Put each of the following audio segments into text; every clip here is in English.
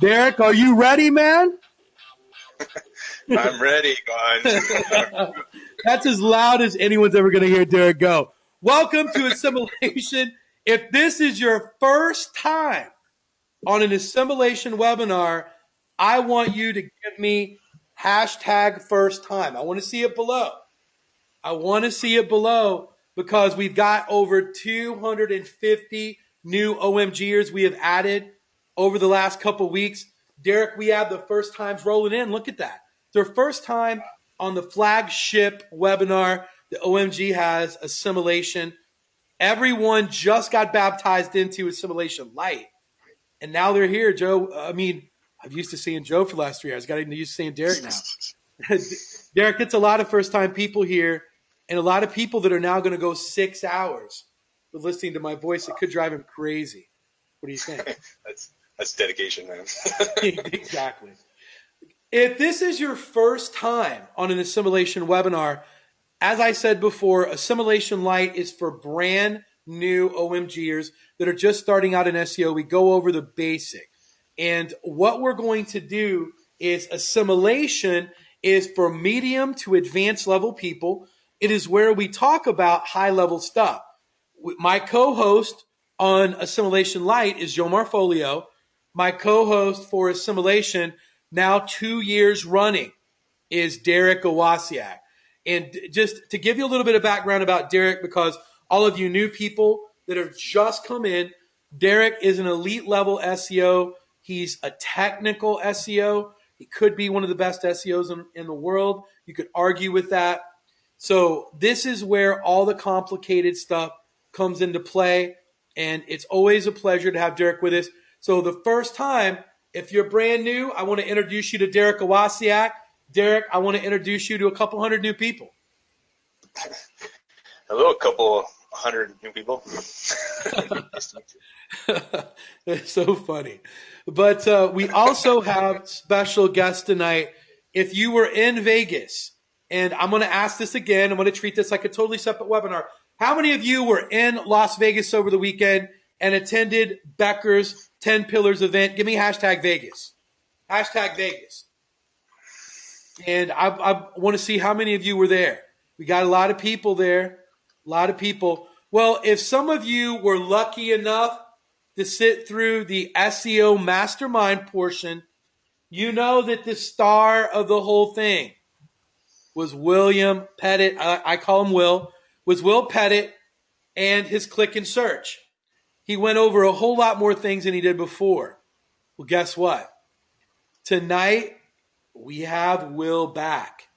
Derek, are you ready, man? I'm ready, Glenn. That's as loud as anyone's ever going to hear Derek go. Welcome to Assimilation. If this is your first time on an assimilation webinar, I want you to give me hashtag first time. I want to see it below. I want to see it below because we've got over 250 new OMGers we have added over the last couple weeks. Derek, we have the first times rolling in. Look at that. Their first time on the flagship webinar that OMG has, Assimilation. Everyone just got baptized into Assimilation Light. And now they're here, Joe. I mean, I'm used to seeing Joe for the last 3 years. I got used to seeing Derek now. Derek, it's a lot of first-time people here and a lot of people that are now going to go 6 hours with listening to my voice. It could drive him crazy. What do you think? That's dedication, man. Exactly. If this is your first time on an Assimilation webinar, as I said before, Assimilation Light is for brand new OMGers that are just starting out in SEO. We go over the basic. And what we're going to do is Assimilation is for medium to advanced level people. It is where we talk about high level stuff. My co-host on Assimilation Light is Joe Marfolio. My co-host for Assimilation, now 2 years running, is Derek Owasiak. And just to give you a little bit of background about Derek, because all of you new people that have just come in, Derek is an elite level SEO. He's a technical SEO. He could be one of the best SEOs in the world. You could argue with that. So this is where all the complicated stuff comes into play. And it's always a pleasure to have Derek with us. So the first time, if you're brand new, I want to introduce you to Derek Owasiak. Derek, I want to introduce you to a couple hundred new people. Hello, a couple hundred new people. It's so funny. But we also have special guests tonight. If you were in Vegas, and I'm going to ask this again, I'm going to treat this like a totally separate webinar. How many of you were in Las Vegas over the weekend and attended Becker's 10 Pillars event? Give me hashtag Vegas. Hashtag Vegas. And I want to see how many of you were there. We got a lot of people there. A lot of people. Well, if some of you were lucky enough to sit through the SEO mastermind portion, you know that the star of the whole thing was William Pettit. I call him Will. Was Will Pettit and his click and search. He went over a whole lot more things than he did before. Well, guess what? Tonight, we have Will back.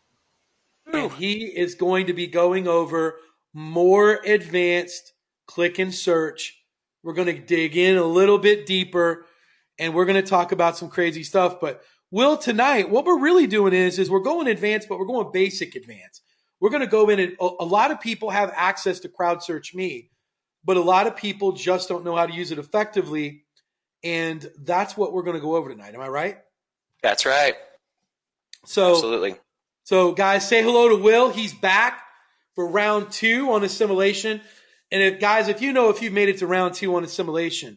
And he is going to be going over more advanced click and search. We're going to dig in a little bit deeper, and we're going to talk about some crazy stuff. But Will, tonight, what we're really doing is we're going advanced, but we're going basic advanced. We're going to go in, and a lot of people have access to Crowd Search Me, but a lot of people just don't know how to use it effectively, and that's what we're going to go over tonight. Am I right? That's right. So, absolutely. So, guys, say hello to Will. He's back for round 2 on Assimilation. And if you've made it to round 2 on Assimilation,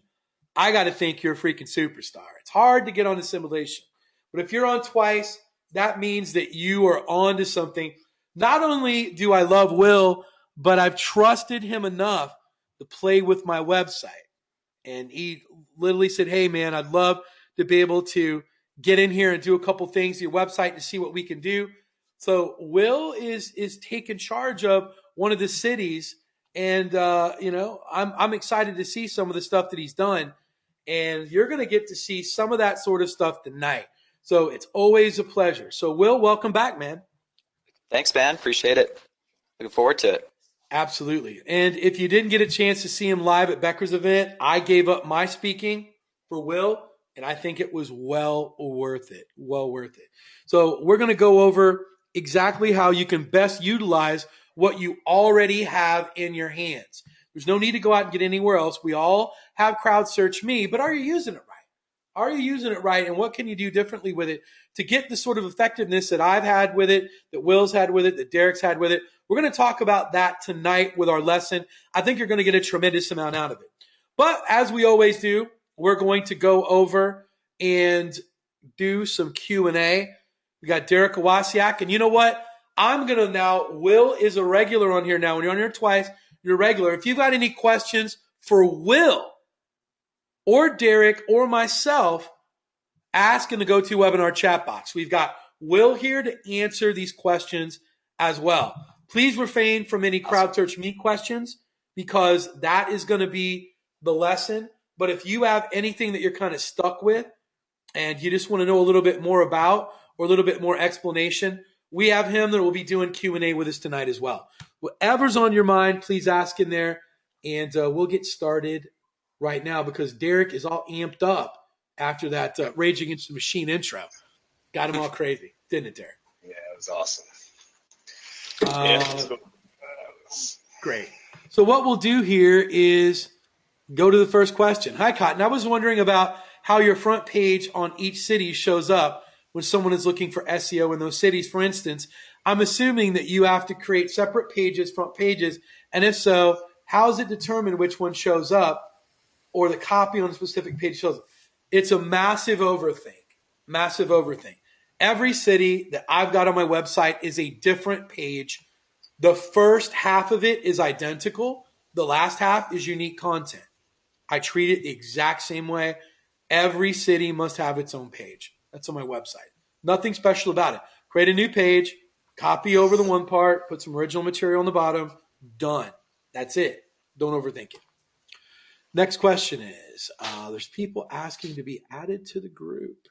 I got to think you're a freaking superstar. It's hard to get on Assimilation. But if you're on twice, that means that you are on to something. Not only do I love Will, but I've trusted him enough to play with my website. And he literally said, hey, man, I'd love to be able to get in here and do a couple things to your website to see what we can do. So Will is taking charge of one of the cities, and I'm excited to see some of the stuff that he's done, and you're going to get to see some of that sort of stuff tonight. So it's always a pleasure. So Will, welcome back, man. Thanks, man. Appreciate it. Looking forward to it. Absolutely. And if you didn't get a chance to see him live at Becker's event, I gave up my speaking for Will, and I think it was well worth it. Well worth it. So we're going to go over exactly how you can best utilize what you already have in your hands. There's no need to go out and get anywhere else. We all have Crowd Search Me, but are you using it right? Are you using it right? And what can you do differently with it to get the sort of effectiveness that I've had with it, that Will's had with it, that Derek's had with it? We're going to talk about that tonight with our lesson. I think you're going to get a tremendous amount out of it. But as we always do, we're going to go over and do some Q&A. We got Derek Owasiak, and you know what? I'm going to now, Will is a regular on here now. When you're on here twice, you're a regular. If you've got any questions for Will or Derek or myself, ask in the GoToWebinar chat box. We've got Will here to answer these questions as well. Please refrain from any CrowdSearch Me questions because that is going to be the lesson. But if you have anything that you're kind of stuck with and you just want to know a little bit more about or a little bit more explanation, we have him that will be doing Q&A with us tonight as well. Whatever's on your mind, please ask in there, and we'll get started right now because Derek is all amped up after that Rage Against the Machine intro. Got him all crazy, didn't it, Derek? Yeah, it was awesome. Great. So what we'll do here is go to the first question. Hi, Cotton. I was wondering about how your front page on each city shows up when someone is looking for SEO in those cities. For instance, I'm assuming that you have to create separate pages, front pages, and if so, how is it determined which one shows up or the copy on a specific page shows up? It's a massive overthink. Every city that I've got on my website is a different page. The first half of it is identical. The last half is unique content. I treat it the exact same way. Every city must have its own page. That's on my website. Nothing special about it. Create a new page, copy over the one part, put some original material on the bottom. Done. That's it. Don't overthink it. Next question is, there's people asking to be added to the group.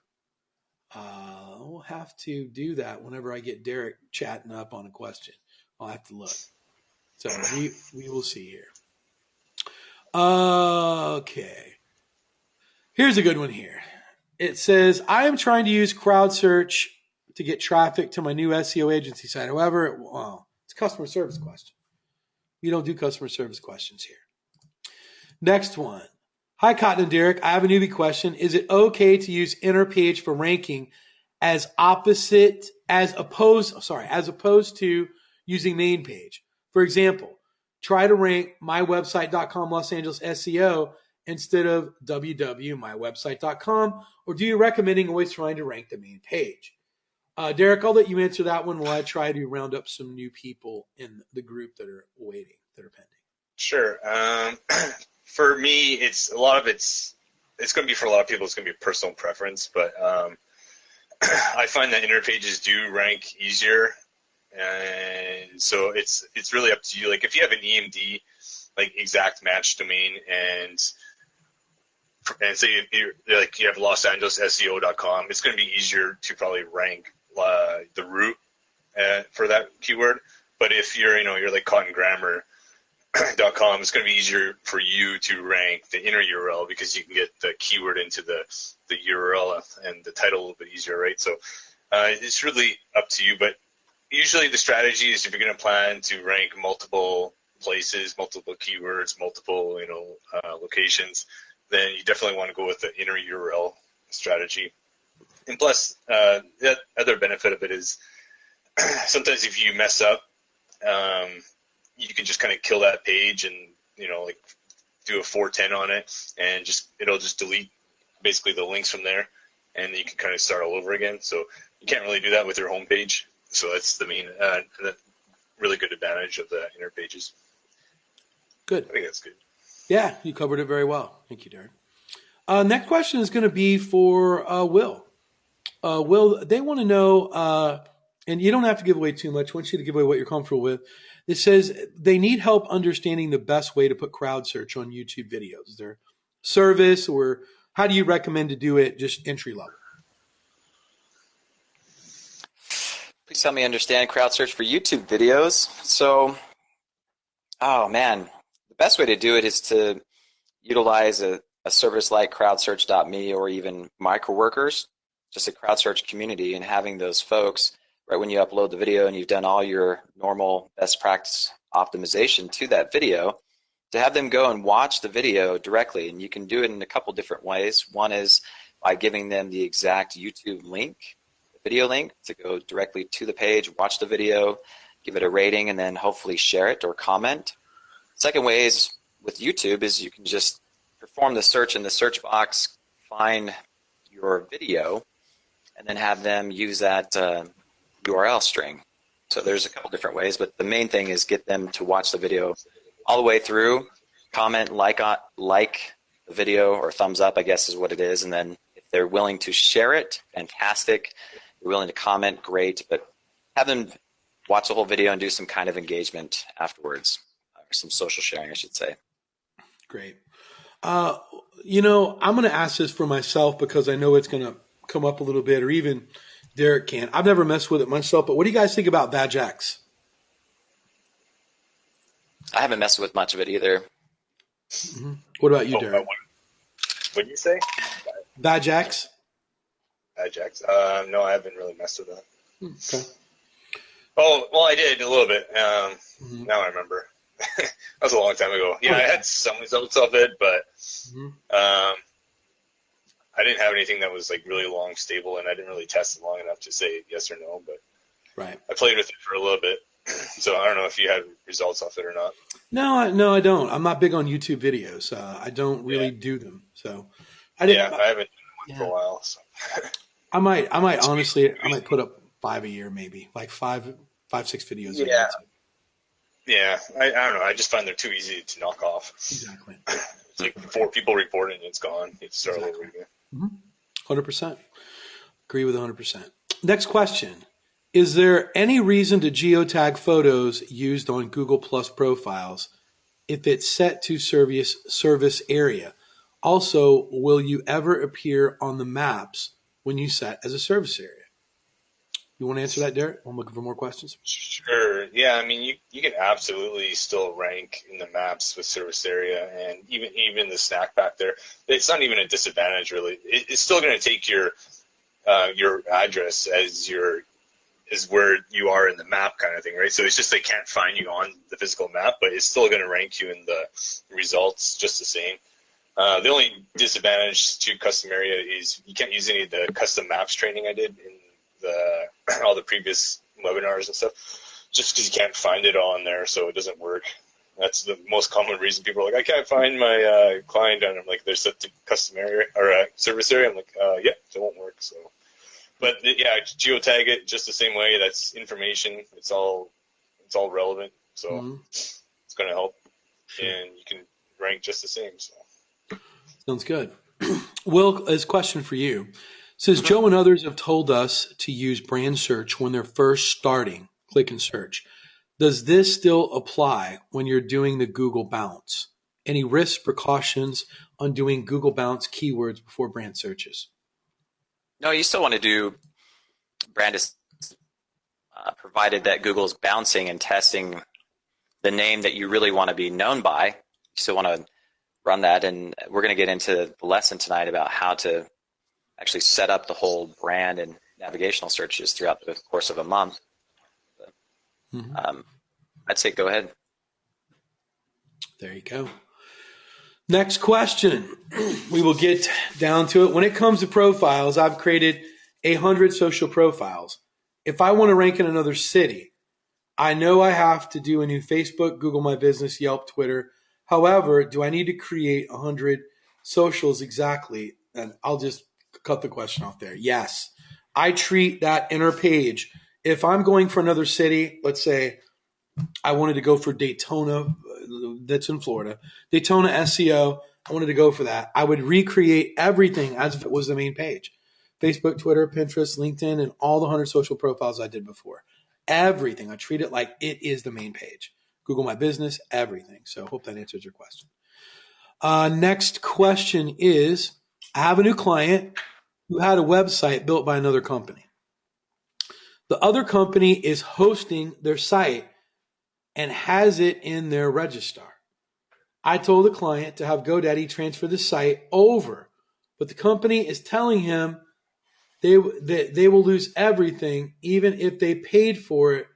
I'll have to do that whenever I get Derek chatting up on a question. I'll have to look. So we will see here. Okay. Here's a good one here. It says, I am trying to use CrowdSearch to get traffic to my new SEO agency site. However, it's a customer service question. We don't do customer service questions here. Next one. Hi, Cotton and Derek. I have a newbie question. Is it okay to use inner page for ranking as opposed to using main page? For example, try to rank mywebsite.com Los Angeles SEO instead of www.mywebsite.com, or do you recommend always trying to rank the main page? Derek, I'll let you answer that one while I try to round up some new people in the group that are waiting, that are pending. Sure. For me, it's going to be for a lot of people, it's going to be personal preference, but I find that inner pages do rank easier, and so it's really up to you. Like if you have an EMD, like exact match domain, and say you have Los Angeles SEO.com, it's going to be easier to probably rank the root for that keyword. But if you're like CottonGrammar.com, it's going to be easier for you to rank the inner URL because you can get the keyword into the URL and the title a little bit easier, right? So it's really up to you. But usually the strategy is if you're going to plan to rank multiple places, multiple keywords, multiple locations, then you definitely want to go with the inner URL strategy. And plus, the other benefit of it is sometimes if you mess up, you can just kind of kill that page and like do a 410 on it, and it'll just delete basically the links from there, and you can kind of start all over again. So you can't really do that with your home page. So that's the main, really good advantage of the inner pages. Good. I think that's good. Yeah, you covered it very well. Thank you, Derek. Next question is going to be for Will. Will, they want to know, and you don't have to give away too much. I want you to give away what you're comfortable with. It says they need help understanding the best way to put crowd search on YouTube videos. Is there service, or how do you recommend to do it just entry level? Please help me understand crowd search for YouTube videos. So, oh man, the best way to do it is to utilize a service like crowdsearch.me or even Microworkers, just a crowd search community, and having those folks right when you upload the video and you've done all your normal best practice optimization to that video, to have them go and watch the video directly. And you can do it in a couple different ways. One is by giving them the exact YouTube link, the video link, to go directly to the page, watch the video, give it a rating, and then hopefully share it or comment. Second way is with YouTube is you can just perform the search in the search box, find your video and then have them use that URL string. So there's a couple different ways, but the main thing is get them to watch the video all the way through, comment, like the video, or thumbs up, I guess is what it is, and then if they're willing to share it, fantastic. If they're willing to comment, great, but have them watch the whole video and do some kind of engagement afterwards, or some social sharing, I should say. Great. You know, I'm going to ask this for myself because I know it's going to come up a little bit, or even Derek can. I've never messed with it myself, but what do you guys think about Qzx? I haven't messed with much of it either. Mm-hmm. What about you, Derek? What did you say? Qzx? Qzx. No, I haven't really messed with that. Okay. Oh, well, I did a little bit. Now I remember. That was a long time ago. Yeah, I had some results of it, but I didn't have anything that was like really long, stable, and I didn't really test it long enough to say yes or no. But I played with it for a little bit, so I don't know if you had results off it or not. No, I don't. I'm not big on YouTube videos. I don't really do them. So I haven't done one for a while. So. I might honestly put up 5 a year, maybe like five, 6 videos. Yeah. Yeah, I don't know. I just find they're too easy to knock off. Exactly. It's like 4 people reporting, and it's gone. You have to start all over again. 100%. Agree with 100%. Next question. Is there any reason to geotag photos used on Google Plus profiles if it's set to service area? Also, will you ever appear on the maps when you set as a service area? You want to answer that, Derek? I'm looking for more questions. Sure. Yeah, I mean, you can absolutely still rank in the maps with service area, and even the snack pack there. It's not even a disadvantage, really. It's still going to take your address as where you are in the map kind of thing, right? So it's just they can't find you on the physical map, but it's still going to rank you in the results just the same. The only disadvantage to custom area is you can't use any of the custom maps training I did in all the previous webinars and stuff, just because you can't find it on there, so it doesn't work. That's the most common reason people are like, I can't find my client, and I'm like, they're set to custom area or service area. I'm like, yeah, it won't work. So, but yeah, geotag it just the same way. That's information. It's all relevant. So it's going to help, and you can rank just the same. So sounds good. Will, this question for you. Says Joe and others have told us to use brand search when they're first starting. Click and search. Does this still apply when you're doing the Google bounce? Any risks, precautions on doing Google bounce keywords before brand searches? No, you still want to do brand, provided that Google's bouncing and testing the name that you really want to be known by. You still want to run that, and we're going to get into the lesson tonight about how to actually set up the whole brand and navigational searches throughout the course of a month. But, I'd say go ahead. There you go. Next question. We will get down to it. When it comes to profiles, I've created 100 social profiles. If I want to rank in another city, I know I have to do a new Facebook, Google My Business, Yelp, Twitter. However, do I need to create 100 socials exactly? And I'll just cut the question off there. Yes. I treat that inner page. If I'm going for another city, let's say I wanted to go for Daytona, that's in Florida, Daytona SEO, I wanted to go for that. I would recreate everything as if it was the main page. Facebook, Twitter, Pinterest, LinkedIn, and all the 100 social profiles I did before. Everything. I treat it like it is the main page. Google My Business, everything. So I hope that answers your question. Next question is, I have a new client who had a website built by another company. The other company is hosting their site and has it in their registrar. I told the client to have GoDaddy transfer the site over, but the company is telling him they will lose everything even if they paid for it,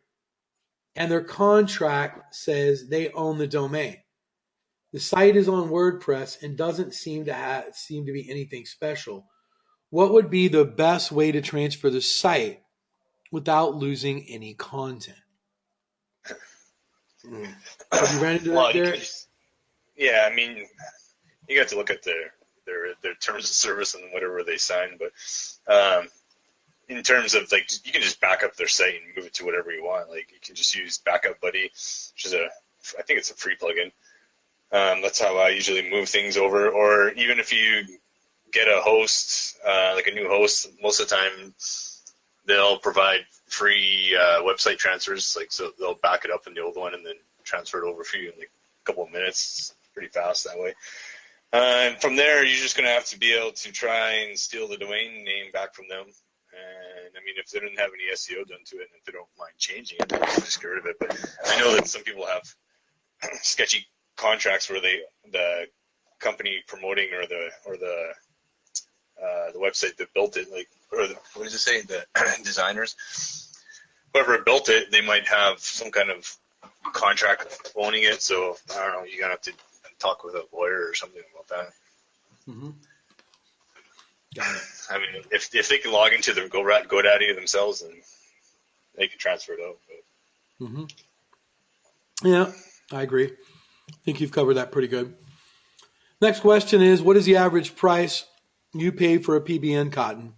and their contract says they own the domain. The site is on WordPress and doesn't seem to be anything special. What would be the best way to transfer the site without losing any content? Have you ran into that, Derek? Yeah, I mean, you got to look at the their terms of service and whatever they sign. But in terms of like, you can just back up their site and move it to whatever you want. Like you can just use Backup Buddy, which is I think it's a free plugin. That's how I usually move things over. Or even if you get a host, like a new host, most of the time they'll provide free website transfers. Like, so they'll back it up in the old one and then transfer it over for you in like a couple of minutes. It's pretty fast that way. And from there, you're just going to have to be able to try and steal the domain name back from them. And I mean, if they didn't have any SEO done to it, and if they don't mind changing it, then just get rid of it. But I know that some people have sketchy contracts where the company promoting or the website that built it, like, or what does it say, the designers, whoever built it, they might have some kind of contract owning it. So I don't know, you're gonna have to talk with a lawyer or something about that. Mm-hmm. Got it. I mean, if they can log into the GoDaddy themselves, then they can transfer it out. But. Mm-hmm. Yeah, I agree. I think you've covered that pretty good. Next question is, what is the average price you pay for a PBN cotton?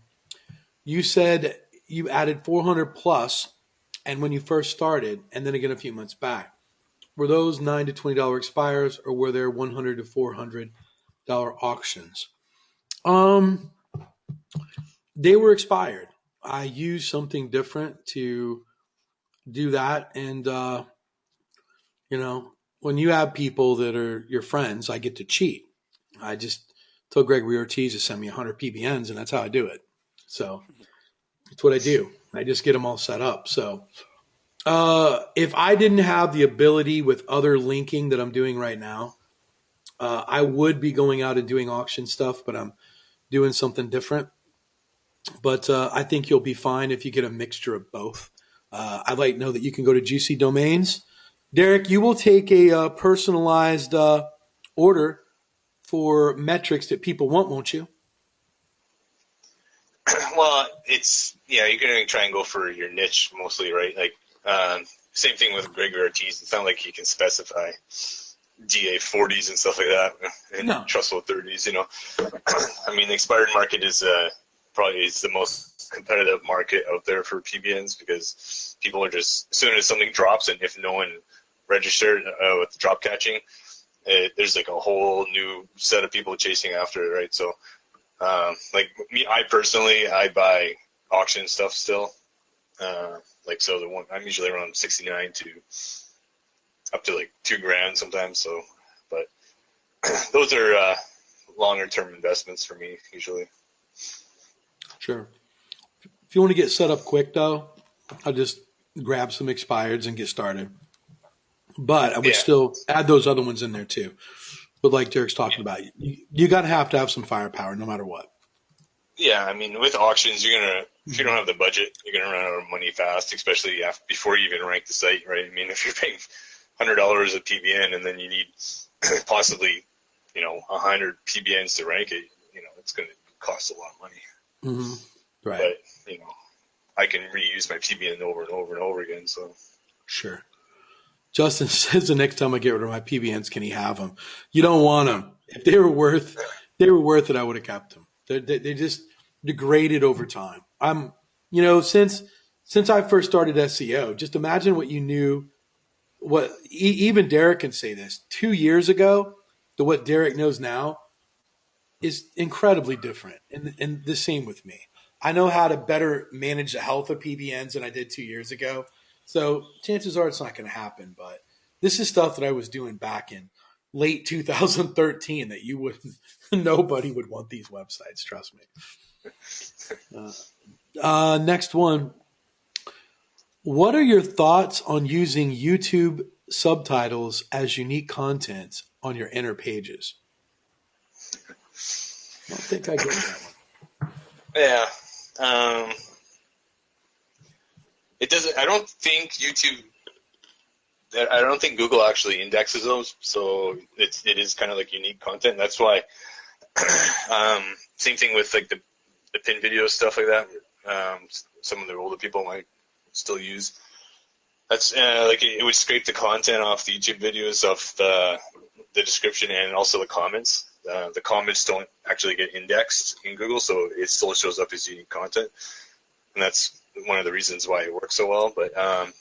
You said you added 400 plus, and when you first started, and then again a few months back. Were those $9 to $20 expires, or were there $100 to $400 auctions? They were expired. I used something different to do that, and when you have people that are your friends, I get to cheat. I just told Gregory Ortiz to send me 100 PBNs, and that's how I do it. So it's what I do. I just get them all set up. So if I didn't have the ability with other linking that I'm doing right now, I would be going out and doing auction stuff, but I'm doing something different. But I think you'll be fine if you get a mixture of both. I'd like to know that you can go to Juicy Domains. Derek, you will take a personalized order for metrics that people want, won't you? Well, you're going to try and go for your niche mostly, right? Like, same thing with Gregory Ortiz. It's not like he can specify DA 40s and stuff like that, and Trussell 30s, I mean, the expired market is probably the most competitive market out there for PBNs, because people are just, as soon as something drops, and if no one registered with drop catching, there's like a whole new set of people chasing after it, right? So, like me, I personally, I buy auction stuff still. So the one, I'm usually around 69 to up to like $2,000 sometimes. So, but those are longer term investments for me usually. Sure. If you want to get set up quick though, I'll just grab some expireds and get started. But I would still add those other ones in there too. But like Derek's talking about, you got to have some firepower no matter what. Yeah, I mean, with auctions, if you don't have the budget, you're going to run out of money fast, especially before you even rank the site, right? I mean, if you're paying $100 a PBN and then you need possibly, 100 PBNs to rank it, it's going to cost a lot of money. Mm-hmm. Right. But, I can reuse my PBN over and over and over again, so. Sure. Justin says the next time I get rid of my PBNs, can he have them? You don't want them. If they were worth it, I would have kept them. They just degraded over time. Since I first started SEO, just imagine what you knew. Even Derek can say this. 2 years ago to what Derek knows now is incredibly different. And the same with me. I know how to better manage the health of PBNs than I did 2 years ago. So chances are it's not going to happen. But this is stuff that I was doing back in late 2013 that nobody would want these websites. Trust me. Next one. What are your thoughts on using YouTube subtitles as unique content on your inner pages? I don't think I get that one. Yeah. It doesn't. I don't think Google actually indexes those, so it is kind of like unique content. That's why. Same thing with like the pin video stuff like that. Some of the older people might still use. That's like it would scrape the content off the YouTube videos, off the description, and also the comments. the comments don't actually get indexed in Google, so it still shows up as unique content, and that's one of the reasons why it works so well. But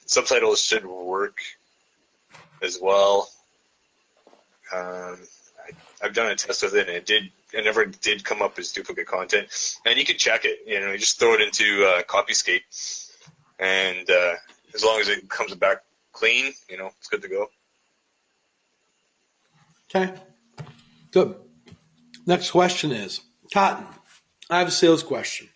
subtitles should work as well. I've done a test with it, and it never did come up as duplicate content. And you can check it. You just throw it into Copyscape, and as long as it comes back clean, it's good to go. Okay, good. Next question is, Cotton, I have a sales question.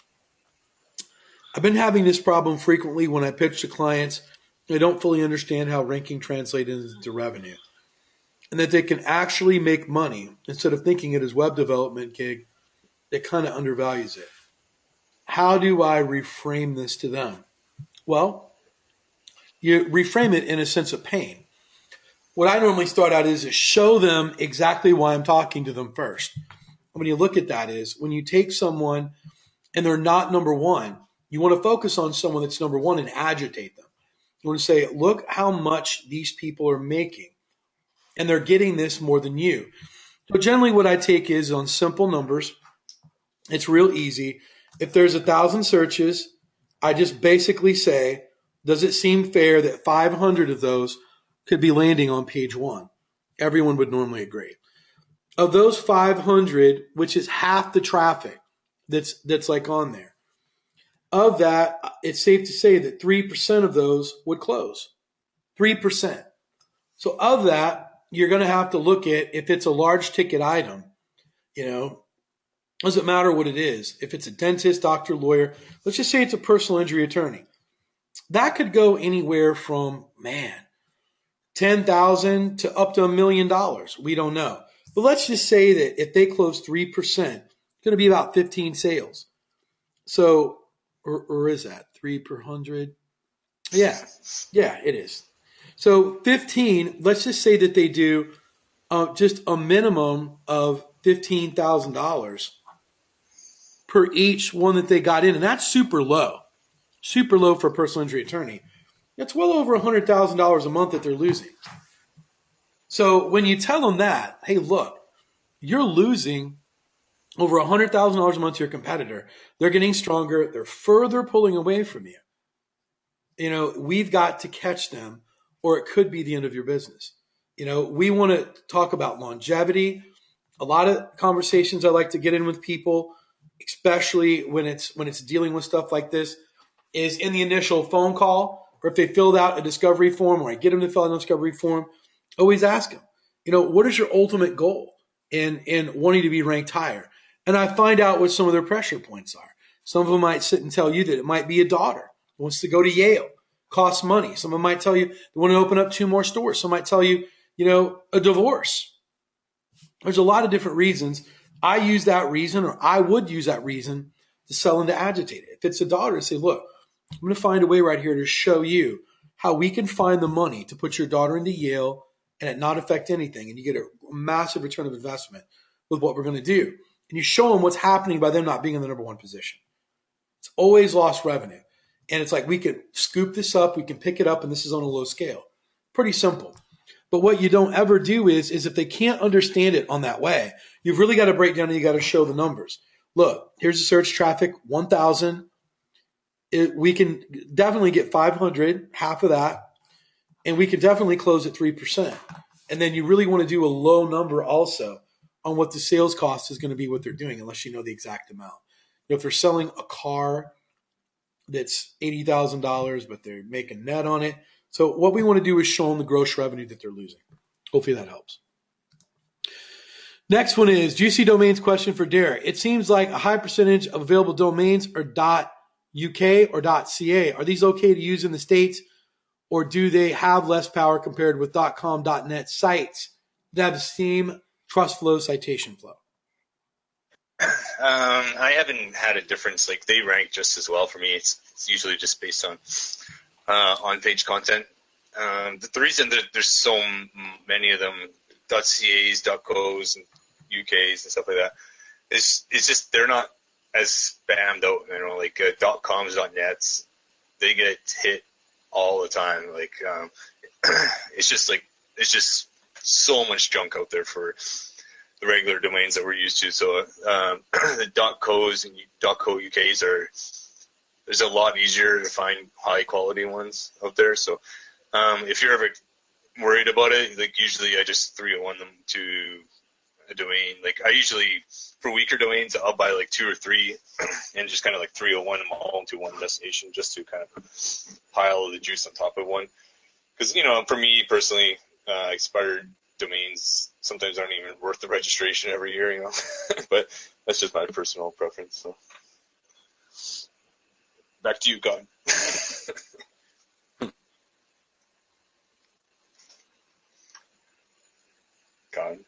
I've been having this problem frequently when I pitch to clients. They don't fully understand how ranking translates into revenue, and that they can actually make money instead of thinking it as web development gig that kind of undervalues it. How do I reframe this to them? Well, you reframe it in a sense of pain. What I normally start out is show them exactly why I'm talking to them first. When you look at that is when you take someone and they're not number one, you want to focus on someone that's number one and agitate them. You want to say, look how much these people are making, and they're getting this more than you. So generally what I take is on simple numbers. It's real easy. If there's 1,000 searches, I just basically say, does it seem fair that 500 of those could be landing on page one? Everyone would normally agree. Of those 500, which is half the traffic that's like on there, of that, it's safe to say that 3% of those would close. 3%. So of that, you're going to have to look at if it's a large ticket item, doesn't matter what it is. If it's a dentist, doctor, lawyer, let's just say it's a personal injury attorney. That could go anywhere from, $10,000 to up to $1 million. We don't know. But let's just say that if they close 3%, it's going to be about 15 sales. So, or is that 3 per 100? Yeah, it is. So 15, let's just say that they do just a minimum of $15,000 per each one that they got in. And that's super low for a personal injury attorney. That's well over $100,000 a month that they're losing. So when you tell them that, hey, look, you're losing over $100,000 a month to your competitor. They're getting stronger. They're further pulling away from you. We've got to catch them, or it could be the end of your business. We want to talk about longevity. A lot of conversations I like to get in with people, especially when it's dealing with stuff like this, is in the initial phone call, or if they filled out a discovery form, or I get them to fill out a discovery form, always ask them, what is your ultimate goal in wanting to be ranked higher? And I find out what some of their pressure points are. Some of them might sit and tell you that it might be a daughter who wants to go to Yale, costs money. Some of them might tell you they want to open up 2 more stores. Some might tell you, a divorce. There's a lot of different reasons. I use that reason, or I would use that reason to sell into agitate it. If it's a daughter, say, look, I'm going to find a way right here to show you how we can find the money to put your daughter into Yale and it not affect anything. And you get a massive return of investment with what we're going to do. And you show them what's happening by them not being in the number one position. It's always lost revenue. And it's like, we can scoop this up, we can pick it up, and this is on a low scale. Pretty simple. But what you don't ever do is if they can't understand it on that way, you've really got to break down and you got to show the numbers. Look, here's the search traffic, 1,000. We can definitely get 500, half of that, and we can definitely close at 3%. And then you really want to do a low number also on what the sales cost is going to be, what they're doing, unless you know the exact amount. If they're selling a car that's $80,000, but they're making net on it. So what we want to do is show them the gross revenue that they're losing. Hopefully that helps. Next one is Juicy Domains question for Derek. It seems like a high percentage of available domains are .uk or .ca. Are these okay to use in the States, or do they have less power compared with .com, .net sites that have the same trust flow, citation flow? I haven't had a difference. Like, they rank just as well for me. It's usually just based on-page content. The reason that there's so many of them, .cas, .cos, and UKs and stuff like that, is just they're not as spammed out. Like .coms, .nets, they get hit all the time. Like, it's just so much junk out there for the regular domains that we're used to. So the .co's and .co.uk's there's a lot easier to find high quality ones out there. So if you're ever worried about it, like usually I just 301 them to a domain. Like I usually, for weaker domains, I'll buy like 2 or 3 and just kind of like 301 them all into one destination just to kind of pile the juice on top of one. Because, for me personally, expired domains sometimes aren't even worth the registration every year, but that's just my personal preference. So back to you, God. God.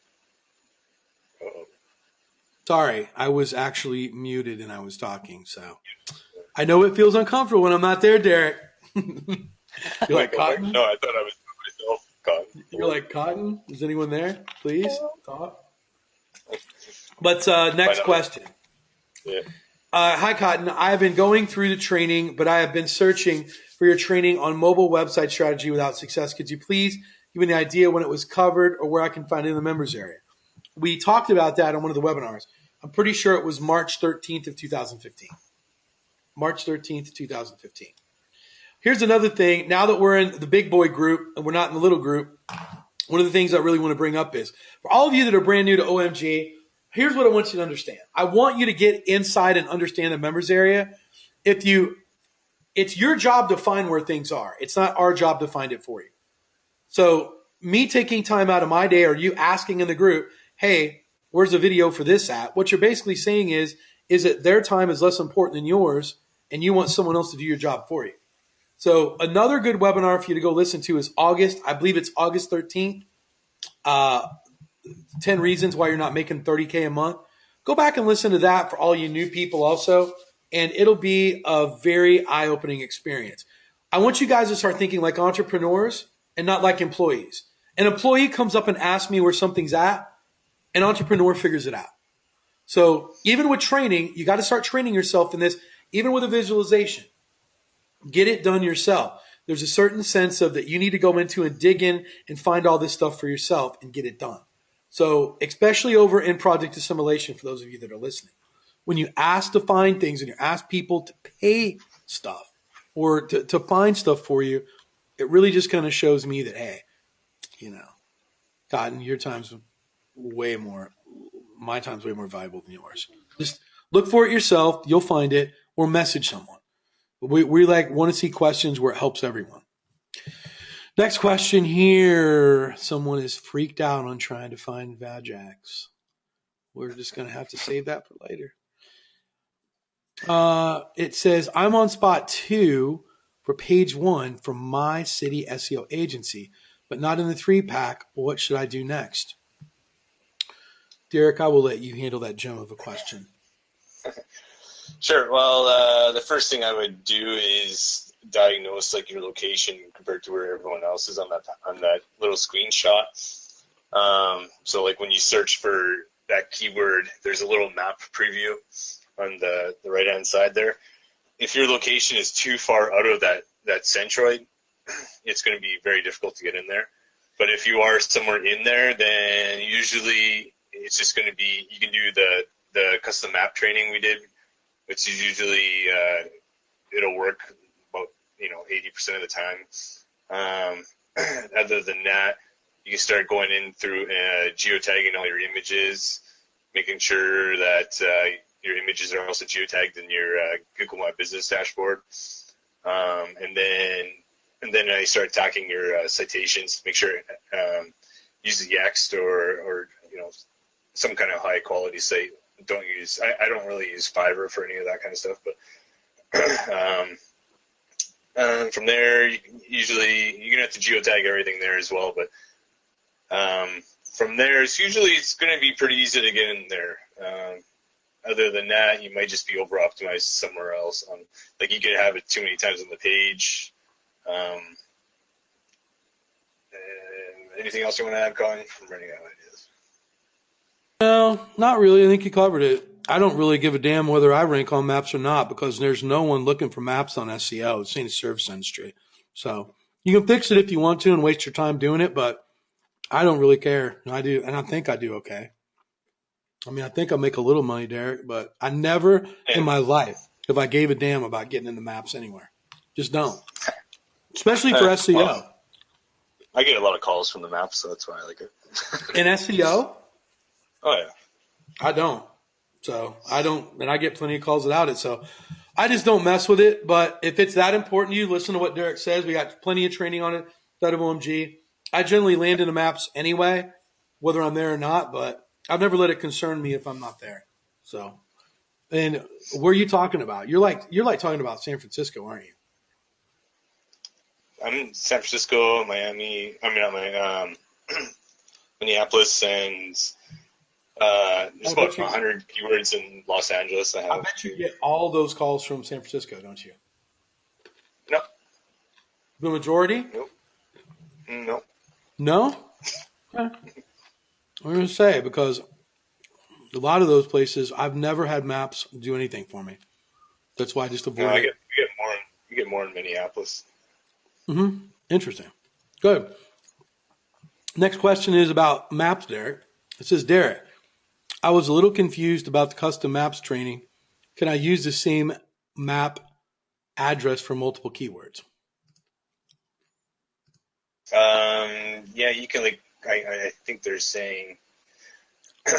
Uh-oh. Sorry, I was actually muted and I was talking, so I know it feels uncomfortable when I'm not there, Derek. You're like, Cotton? No, I thought I was myself, Cotton. You're like, Cotton? Is anyone there? Please talk. But next question. Yeah. Hi, Cotton. I have been going through the training, but I have been searching for your training on mobile website strategy without success. Could you please give me an idea when it was covered or where I can find it in the members area? We talked about that on one of the webinars. I'm pretty sure it was March 13th of 2015. March 13th, 2015. Here's another thing. Now that we're in the big boy group and we're not in the little group, one of the things I really want to bring up is, for all of you that are brand new to OMG, here's what I want you to understand. I want you to get inside and understand the members area. It's your job to find where things are. It's not our job to find it for you. So me taking time out of my day or you asking in the group, hey, where's the video for this at? What you're basically saying is that their time is less important than yours and you want someone else to do your job for you. So another good webinar for you to go listen to is August. I believe it's August 13th. 10 reasons why you're not making $30K a month. Go back and listen to that for all you new people also, and it'll be a very eye-opening experience. I want you guys to start thinking like entrepreneurs and not like employees. An employee comes up and asks me where something's at. An entrepreneur figures it out. So even with training, you got to start training yourself in this, even with a visualization. Get it done yourself. There's a certain sense of that you need to go into and dig in and find all this stuff for yourself and get it done. So especially over in project assimilation, for those of you that are listening, when you ask to find things and you ask people to pay stuff or to find stuff for you, it really just kind of shows me that, hey, Cotton, your time's way more, my time's way more valuable than yours. Just look for it yourself. You'll find it or message someone. We want to see questions where it helps everyone. Next question here. Someone is freaked out on trying to find Vajax. We're just going to have to save that for later. It says, I'm on spot 2 for page 1 from my city SEO agency, but not in the 3-pack. What should I do next? Derek, I will let you handle that gem of a question. Sure. Well, the first thing I would do is diagnose like your location compared to where everyone else is on that little screenshot. So like when you search for that keyword, there's a little map preview on the right hand side there. If your location is too far out of that centroid, it's going to be very difficult to get in there. But if you are somewhere in there, then usually it's just going to be, you can do the custom map training we did, which is usually it'll work about 80% of the time. Other than that, you can start going in through geotagging all your images, making sure that your images are also geotagged in your Google My Business dashboard, and then I start attacking your citations. Make sure use the Yext or some kind of high quality site. Don't use. I don't really use Fiverr for any of that kind of stuff. But from there, usually you're gonna have to geotag everything there as well. But from there, it's going to be pretty easy to get in there. Other than that, you might just be over optimized somewhere else. Like you could have it too many times on the page. Anything else you want to add, Colin? I'm running out of ideas. No, not really. I think you covered it. I don't really give a damn whether I rank on maps or not because there's no one looking for maps on SEO. It's in the service industry. So you can fix it if you want to and waste your time doing it, but I don't really care. I do, and I think I do okay. I mean, I think I'll make a little money, Derek, but I never in my life have I gave a damn about getting into maps anywhere. Just don't. Especially for SEO. Well, I get a lot of calls from the maps, so that's why I like it. In SEO? Oh, yeah. I don't. So I don't, and I get plenty of calls without it. So I just don't mess with it. But if it's that important to you, listen to what Derek says. We got plenty of training on it at OMG. I generally land in the maps anyway, whether I'm there or not, but I've never let it concern me if I'm not there. So, and where are you talking about? You're like talking about San Francisco, aren't you? I'm in San Francisco, Miami. I mean, not Miami, Minneapolis, and there's about 100 keywords in Los Angeles. I bet you get all those calls from San Francisco, don't you? No. The majority? Nope. No. No? I'm going to say, because a lot of those places, I've never had maps do anything for me. That's why I just avoid it. You get more in Minneapolis. Mm-hmm. Interesting. Good. Next question is about maps, Derek. It says, Derek, I was a little confused about the custom maps training. Can I use the same map address for multiple keywords? Yeah, you can, like, I think they're saying,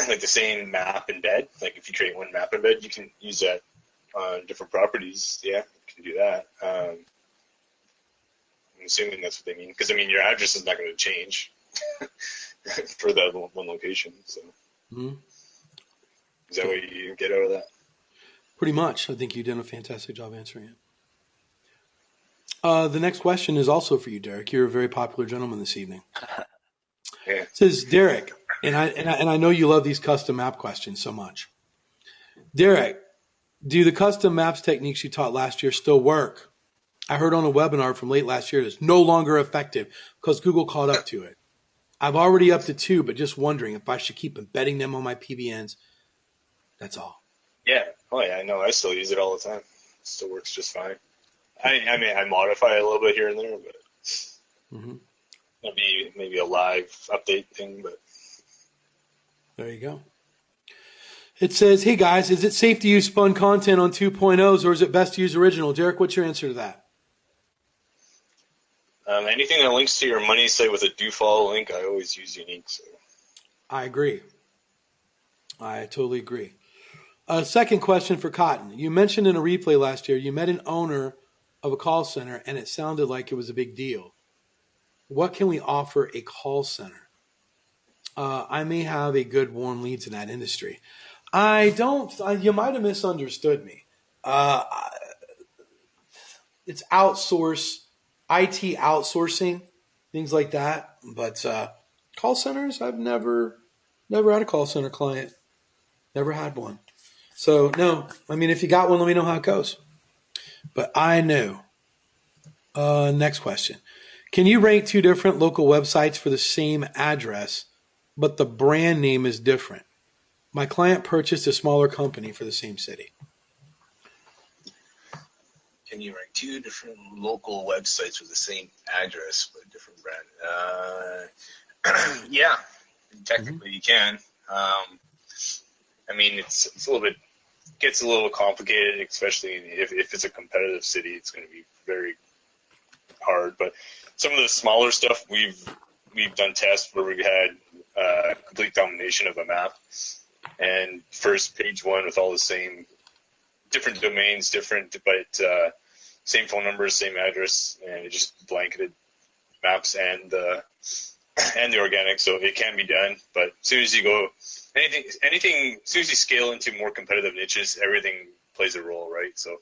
like, the same map embed. Like, if you create one map embed, you can use that on different properties. Yeah, you can do that. I'm assuming that's what they mean. Because, I mean, your address is not going to change for that one location. So, Is that what you get out of that? Pretty much. I think you did a fantastic job answering it. The next question is also for you, Derek. You're a very popular gentleman this evening. Yeah. It says, Derek, and I know you love these custom map questions so much. Derek, do the custom maps techniques you taught last year still work? I heard on a webinar from late last year that it's no longer effective because Google caught up to it. I've already up to 2, but just wondering if I should keep embedding them on my PBNs. That's all. Yeah. Oh, yeah. I know. I still use it all the time. It still works just fine. I mean, I modify it a little bit here and there, but it'll be maybe a live update thing. But there you go. It says, hey, guys, is it safe to use spun content on 2.0s or is it best to use original? Derek, what's your answer to that? Anything that links to your money site with a do follow link, I always use unique. So. I agree. I totally agree. Second question for Cotton. You mentioned in a replay last year you met an owner of a call center and it sounded like it was a big deal. What can we offer a call center? I may have a good warm leads in that industry. I don't. You might have misunderstood me. It's outsource, IT outsourcing, things like that. But call centers, I've never had a call center client. Never had one. So, no. I mean, if you got one, let me know how it goes. But I know. Next question. Can you rank 2 different local websites for the same address, but the brand name is different? My client purchased a smaller company for the same city. Can you rank 2 different local websites with the same address but a different brand? Yeah, technically you can. I mean, it's a little bit gets a little complicated, especially if it's a competitive city. It's going to be very hard. But some of the smaller stuff we've done tests where we've had complete domination of a map and first page 1 with all the same different domains, but same phone numbers, same address, and it just blanketed maps and the organic. So it can be done, but as soon as you go anything, as soon as you scale into more competitive niches, everything plays a role, right? So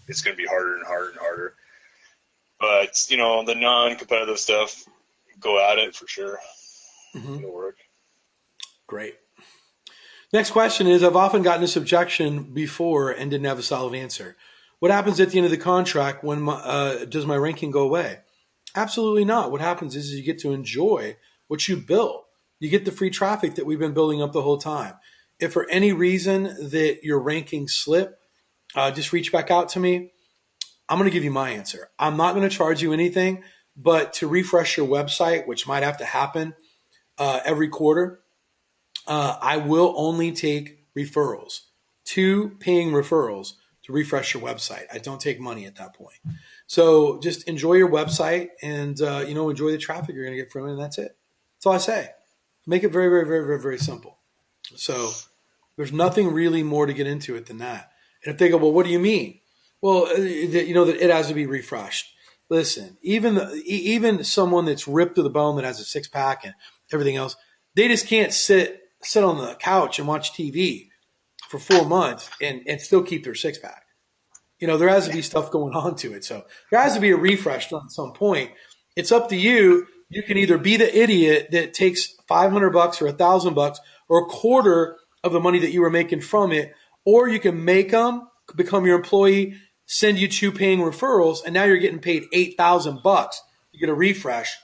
it's going to be harder and harder and harder. But the non-competitive stuff, go at it for sure. It'll work. Great. Next question is, I've often gotten this objection before and didn't have a solid answer. What happens at the end of the contract when does my ranking go away? Absolutely not. What happens is you get to enjoy what you built. You get the free traffic that we've been building up the whole time. If for any reason that your rankings slip, just reach back out to me. I'm going to give you my answer. I'm not going to charge you anything, but to refresh your website, which might have to happen every quarter, I will only take referrals, 2 paying referrals to refresh your website. I don't take money at that point. So just enjoy your website and, enjoy the traffic you're going to get from it. And that's it. That's all I say. Make it very, very, very, very, very simple. So there's nothing really more to get into it than that. And if they go, well, what do you mean? Well, that it has to be refreshed. Listen, even someone that's ripped to the bone that has a 6-pack and everything else, they just can't sit on the couch and watch TV for 4 months and still keep their 6-pack. There has to be stuff going on to it. So there has to be a refresh done at some point. It's up to you. You can either be the idiot that takes $500 or $1,000 or a quarter of the money that you were making from it, or you can make them become your employee, send you 2 paying referrals, and now you're getting paid $8,000 to get a refresh.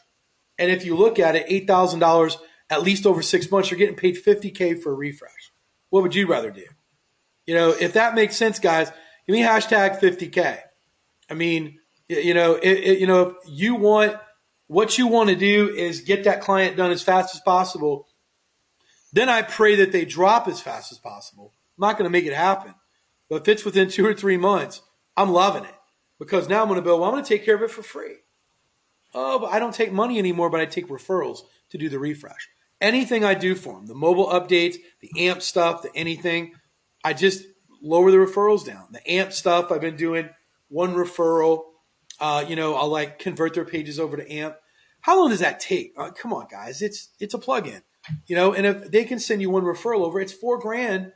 And if you look at it, $8,000 at least over 6 months, you're getting paid $50K for a refresh. What would you rather do? If that makes sense, guys, give me hashtag 50K. I mean, if you want, what you want to do is get that client done as fast as possible. Then I pray that they drop as fast as possible. I'm not going to make it happen. But if it's within 2 or 3 months, I'm loving it. Because now I'm going to I'm going to take care of it for free. Oh, but I don't take money anymore, but I take referrals to do the refresh. Anything I do for them, the mobile updates, the AMP stuff, the anything, I just lower the referrals down. The AMP stuff, I've been doing 1 referral. I'll convert their pages over to AMP. How long does that take? Come on, guys. It's a plugin, and if they can send you 1 referral over, it's $4,000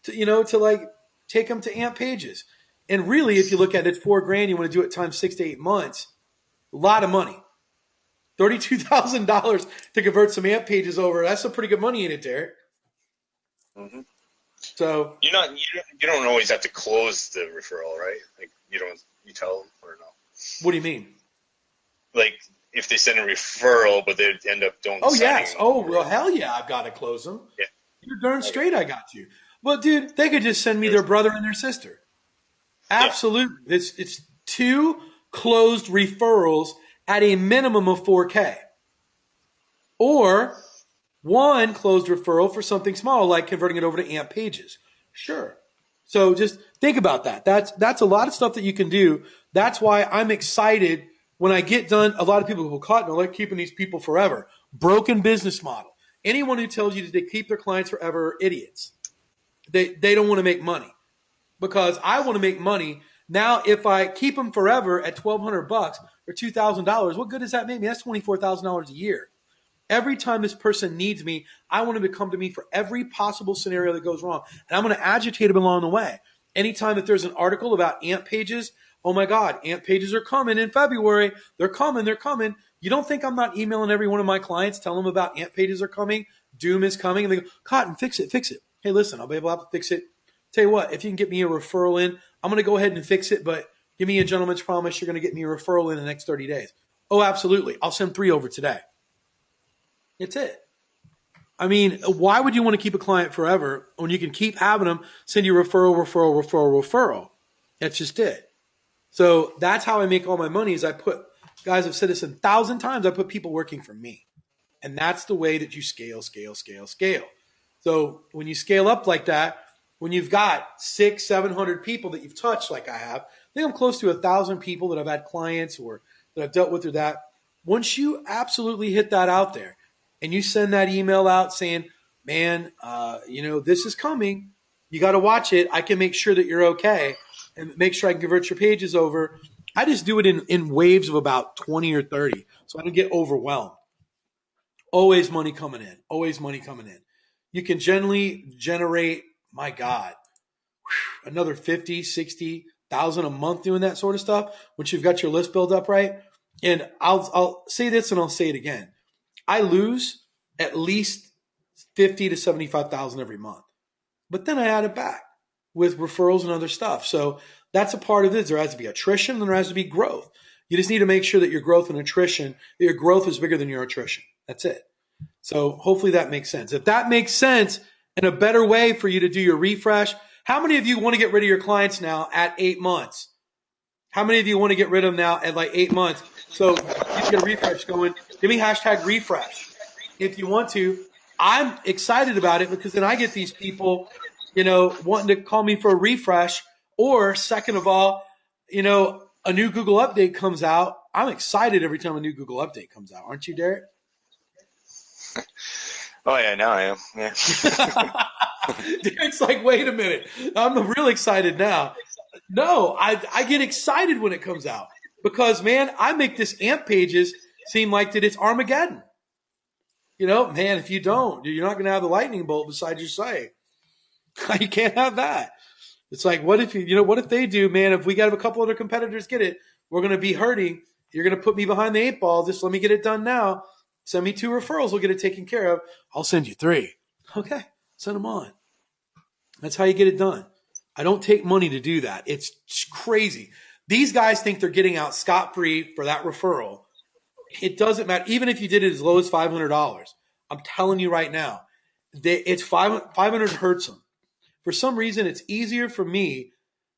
to take them to AMP pages. And really, if you look at it, it's $4,000. You want to do it times 6 to 8 months. A lot of money. $32,000 to convert some AMP pages over. That's some pretty good money in it, Derek. Mm-hmm. So you don't always have to close the referral, right? You tell them or no? What do you mean? If they send a referral, but they end up don't. Oh yes. Oh well, hell yeah! I've got to close them. Yeah. You're darn straight. I got you. Well, dude, they could just send me their brother and their sister. Absolutely. Yeah. It's 2 closed referrals at a minimum of $4K, or 1 closed referral for something small like converting it over to AMP pages. Sure. So just think about that. That's a lot of stuff that you can do. That's why I'm excited when I get done. A lot of people go, Cotton, I like keeping these people forever. Broken business model. Anyone who tells you that they keep their clients forever are idiots. They don't want to make money, because I want to make money. Now, if I keep them forever at $1,200 or $2,000, what good does that make me? That's $24,000 a year. Every time this person needs me, I want them to come to me for every possible scenario that goes wrong. And I'm going to agitate them along the way. Anytime that there's an article about AMP pages, oh my God, AMP pages are coming in February. They're coming. You don't think I'm not emailing every one of my clients, telling them about AMP pages are coming, Doom is coming, and they go, Cotton, fix it. Hey, listen, I'll be able to fix it. Tell you what, if you can get me a referral in, I'm going to go ahead and fix it, but give me a gentleman's promise you're going to get me a referral in the next 30 days. Oh, absolutely. I'll send 3 over today. It's it. I mean, why would you want to keep a client forever when you can keep having them send you referral? That's just it. So that's how I make all my money is guys have said this 1,000 times, I put people working for me. And that's the way that you scale. So when you scale up like that, when you've got 600-700 people that you've touched like I have, I think I'm close to 1,000 people that I've had clients or that I've dealt with or that. Once you absolutely hit that out there and you send that email out saying, man, this is coming. You got to watch it. I can make sure that you're okay and make sure I can convert your pages over. I just do it in waves of about 20 or 30 so I don't get overwhelmed. Always money coming in. You can generally generate, my God, another 50, 60,000 a month doing that sort of stuff once you've got your list built up right. And I'll say this and I'll say it again. I lose at least 50 to 75,000 every month, but then I add it back with referrals and other stuff. So that's a part of this. There has to be attrition and there has to be growth. You just need to make sure that your growth and attrition, that your growth is bigger than your attrition. That's it. So hopefully that makes sense. If that makes sense and a better way for you to do your refresh, how many of you want to get rid of your clients now at 8 months? How many of you want to get rid of them now at like 8 months? So you get a refresh going. Give me hashtag refresh if you want to. I'm excited about it because then I get these people, wanting to call me for a refresh. Or second of all, a new Google update comes out. I'm excited every time a new Google update comes out. Aren't you, Derek? Oh yeah, now I am. Yeah. Derek's like, wait a minute. I'm real excited now. No, I get excited when it comes out because, man, I make this AMP pages seem like that it's Armageddon. Man, if you don't, you're not going to have the lightning bolt beside your site. You can't have that. It's like, what if what if they do, man, if we got a couple other competitors get it, we're going to be hurting. You're going to put me behind the 8 ball. Just let me get it done now. Send me 2 referrals. We'll get it taken care of. I'll send you 3. Okay. Send them on. That's how you get it done. I don't take money to do that. It's crazy. These guys think they're getting out scot-free for that referral. It doesn't matter. Even if you did it as low as $500, I'm telling you right now, it's 500 hurts them. For some reason, it's easier for me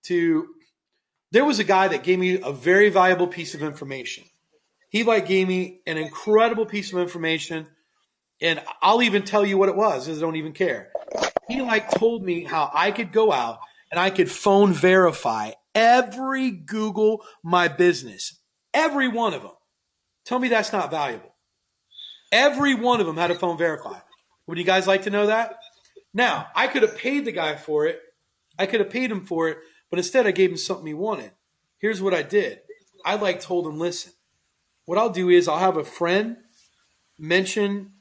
to – there was a guy that gave me a very valuable piece of information. He gave me an incredible piece of information, and I'll even tell you what it was because I don't even care. He told me how I could go out and I could phone verify every Google My Business, every one of them. Tell me that's not valuable. Every one of them had a phone verify. Would you guys like to know that? Now, I could have paid the guy for it. I could have paid him for it, but instead I gave him something he wanted. Here's what I did. I told him, listen, what I'll do is I'll have a friend mention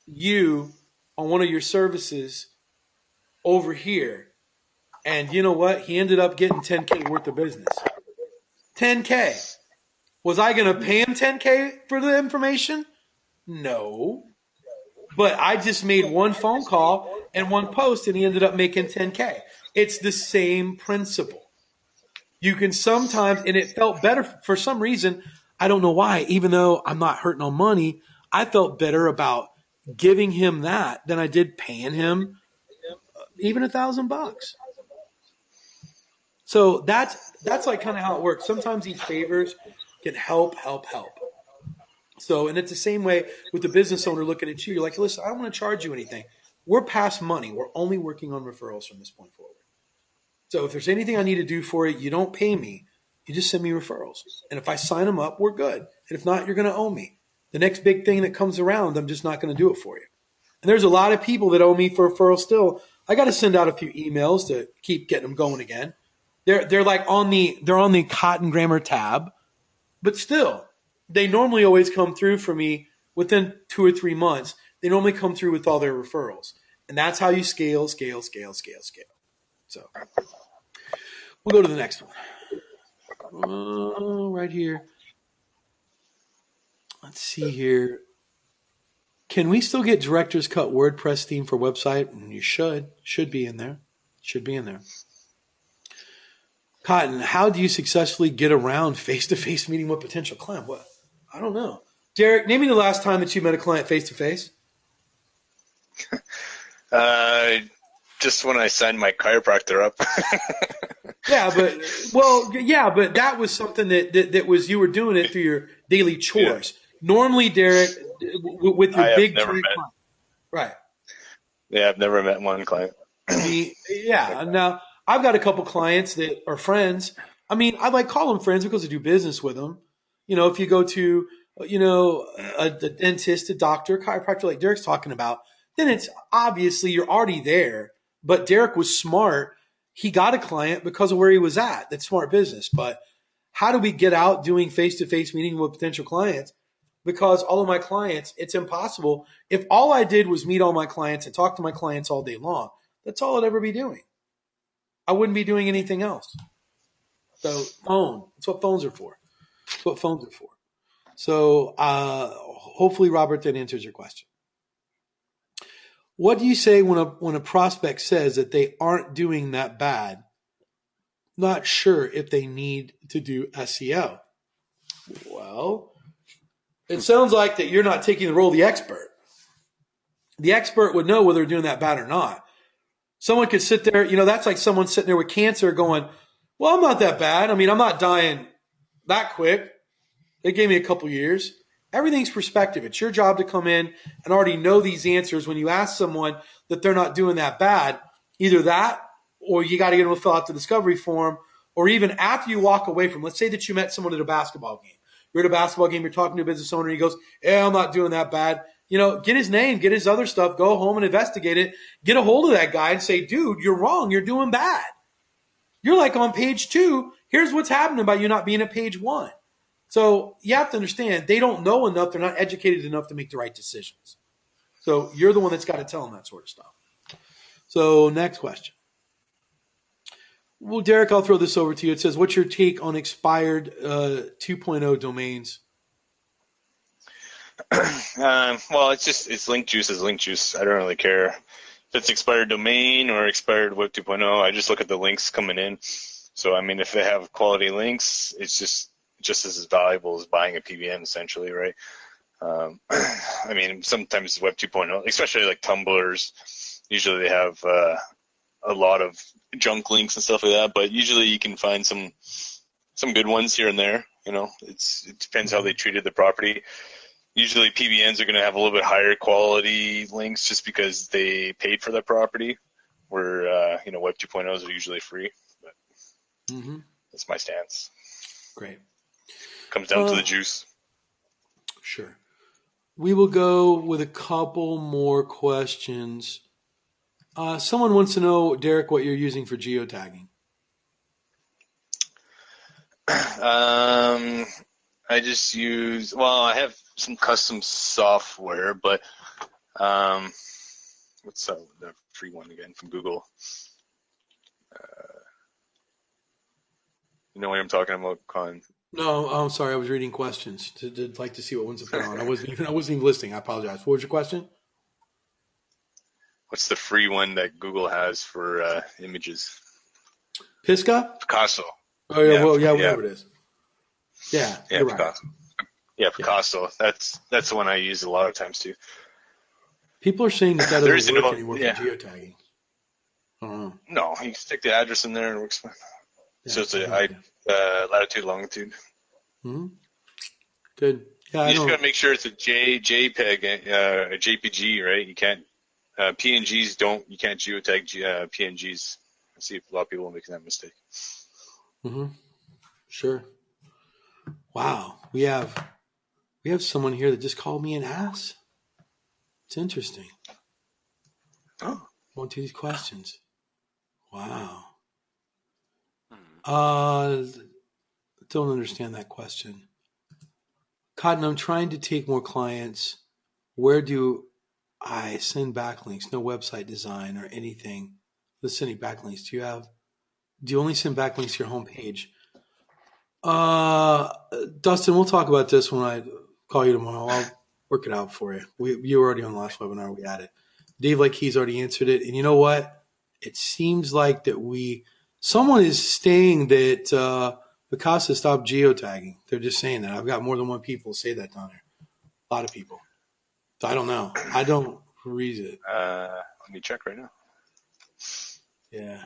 you on one of your services over here. And you know what? He ended up getting $10K worth of business. $10K. Was I going to pay him $10K for the information? No. But I just made one phone call and one post, and he ended up making $10K. It's the same principle. You can sometimes, and it felt better for some reason. I don't know why. Even though I'm not hurting on money, I felt better about giving him that than I did paying him even $1,000. So that's kind of how it works. Sometimes these favors can help. So, and it's the same way with the business owner looking at you. You're like, listen, I don't want to charge you anything. We're past money. We're only working on referrals from this point forward. So if there's anything I need to do for you, you don't pay me. You just send me referrals. And if I sign them up, we're good. And if not, you're going to owe me. The next big thing that comes around, I'm just not going to do it for you. And there's a lot of people that owe me for referrals still. I got to send out a few emails to keep getting them going again. They're on the Cotton Grammar tab, but still, they normally always come through for me within 2 or 3 months. They normally come through with all their referrals. And that's how you scale. So we'll go to the next one. Right here. Let's see here. Can we still get Director's Cut WordPress theme for website? You should. Should be in there. Cotton, how do you successfully get around face-to-face meeting with potential client? What? I don't know. Derek, name me the last time that you met a client face-to-face. Just when I signed my chiropractor up. but that was something that was you were doing it through your daily chores. Yeah. Normally, Derek, with your big client. Right. Yeah, I've never met one client. Now, I've got a couple clients that are friends. I mean, I call them friends because I do business with them. If you go to, a dentist, a doctor, a chiropractor like Derek's talking about, then it's obviously you're already there. But Derek was smart. He got a client because of where he was at. That's smart business. But how do we get out doing face-to-face meeting with potential clients? Because all of my clients, it's impossible. If all I did was meet all my clients and talk to my clients all day long, that's all I'd ever be doing. I wouldn't be doing anything else. So phone, that's what phones are for. So hopefully, Robert, that answers your question. What do you say when a prospect says that they aren't doing that bad, not sure if they need to do SEO? Well, it sounds like that you're not taking the role of the expert. The expert would know whether they're doing that bad or not. Someone could sit there, that's like someone sitting there with cancer going, well, I'm not that bad. I mean, I'm not dying that quick. They gave me a couple years. Everything's perspective. It's your job to come in and already know these answers when you ask someone that they're not doing that bad. Either that, or you got to get them to fill out the discovery form, or even after you walk away from, let's say that you met someone at a basketball game. You're at a basketball game, you're talking to a business owner, and he goes, yeah, I'm not doing that bad. Get his name, get his other stuff, go home and investigate it, get a hold of that guy and say, dude, you're wrong, you're doing bad. You're like on page 2, here's what's happening by you not being at page 1. So you have to understand, they don't know enough, they're not educated enough to make the right decisions. So you're the one that's got to tell them that sort of stuff. So next question. Well, Derek, I'll throw this over to you. It says, what's your take on expired 2.0 domains? Well, it's link juice is link juice. I don't really care if it's expired domain or expired Web 2.0. I just look at the links coming in. So, I mean, if they have quality links, it's just as valuable as buying a PBN, essentially, right? I mean, sometimes Web 2.0, especially like Tumblrs, usually they have a lot of junk links and stuff like that, but usually you can find some good ones here and there. It depends how they treated the property. Usually PBNs are going to have a little bit higher quality links just because they paid for that property, where Web 2.0s are usually free. But that's my stance. Great. Comes down to the juice. Sure. We will go with a couple more questions. Someone wants to know, Derek, what you're using for geotagging. I just use, I have some custom software, but what's the free one again from Google? You know what I'm talking about, Con? No, I'm sorry. I was reading questions to like to see what ones to put on. I wasn't even listening. I apologize. What was your question? What's the free one that Google has for images? Pisca? Picasso. Oh yeah, whatever it is. Yeah, you're Picasso. right. Yeah, Picasso. Yeah. That's the one I use a lot of times too. People are saying that doesn't work anymore for geotagging. I don't know. No, you stick the address in there and it works fine. So it's latitude, longitude. Mm-hmm. Good. Yeah, you just got to make sure it's a JPEG, a JPG, right? You can't PNGs you can't geotag PNGs. I see a lot of people making that mistake. Mm-hmm. Sure. Wow, we have someone here that just called me an ass. It's interesting. Oh. Going through these questions. Wow. Don't understand that question. Cotton, I'm trying to take more clients. Where do I send backlinks? No website design or anything. Let's send backlinks. Do you only send backlinks to your homepage? Dustin, we'll talk about this when I call you tomorrow. I'll work it out for you. You were already on the last webinar. We had it. Dave, he's already answered it. And you know what? It seems like that someone is saying that Picasso stopped geotagging. They're just saying that. I've got more than one people say that down there. A lot of people. So I don't know. I don't read it. Let me check right now. Yeah.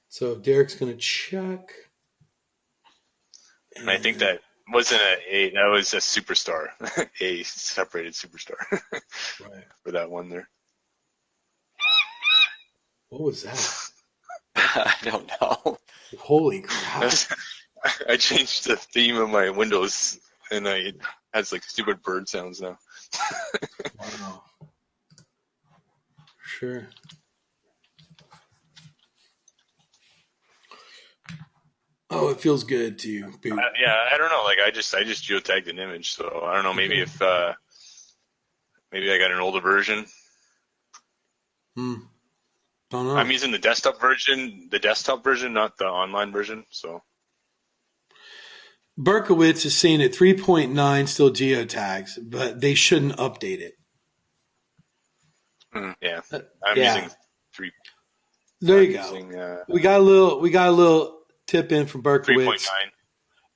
So Derek's going to check. And I think that wasn't that was a superstar, a separated superstar right. For that one there. What was that? I don't know. Holy crap. I changed the theme of my Windows and it has stupid bird sounds now. Wow. Sure. Oh, it feels good to boot. I don't know. I just geotagged an image, so I don't know. Maybe if maybe I got an older version. Don't know. I'm using the desktop version, not the online version. So Berkowitz is saying that 3.9 still geotags, but they shouldn't update it. Yeah, I'm using 3. There you go. We got a little tip in from Berkowitz. 3.9.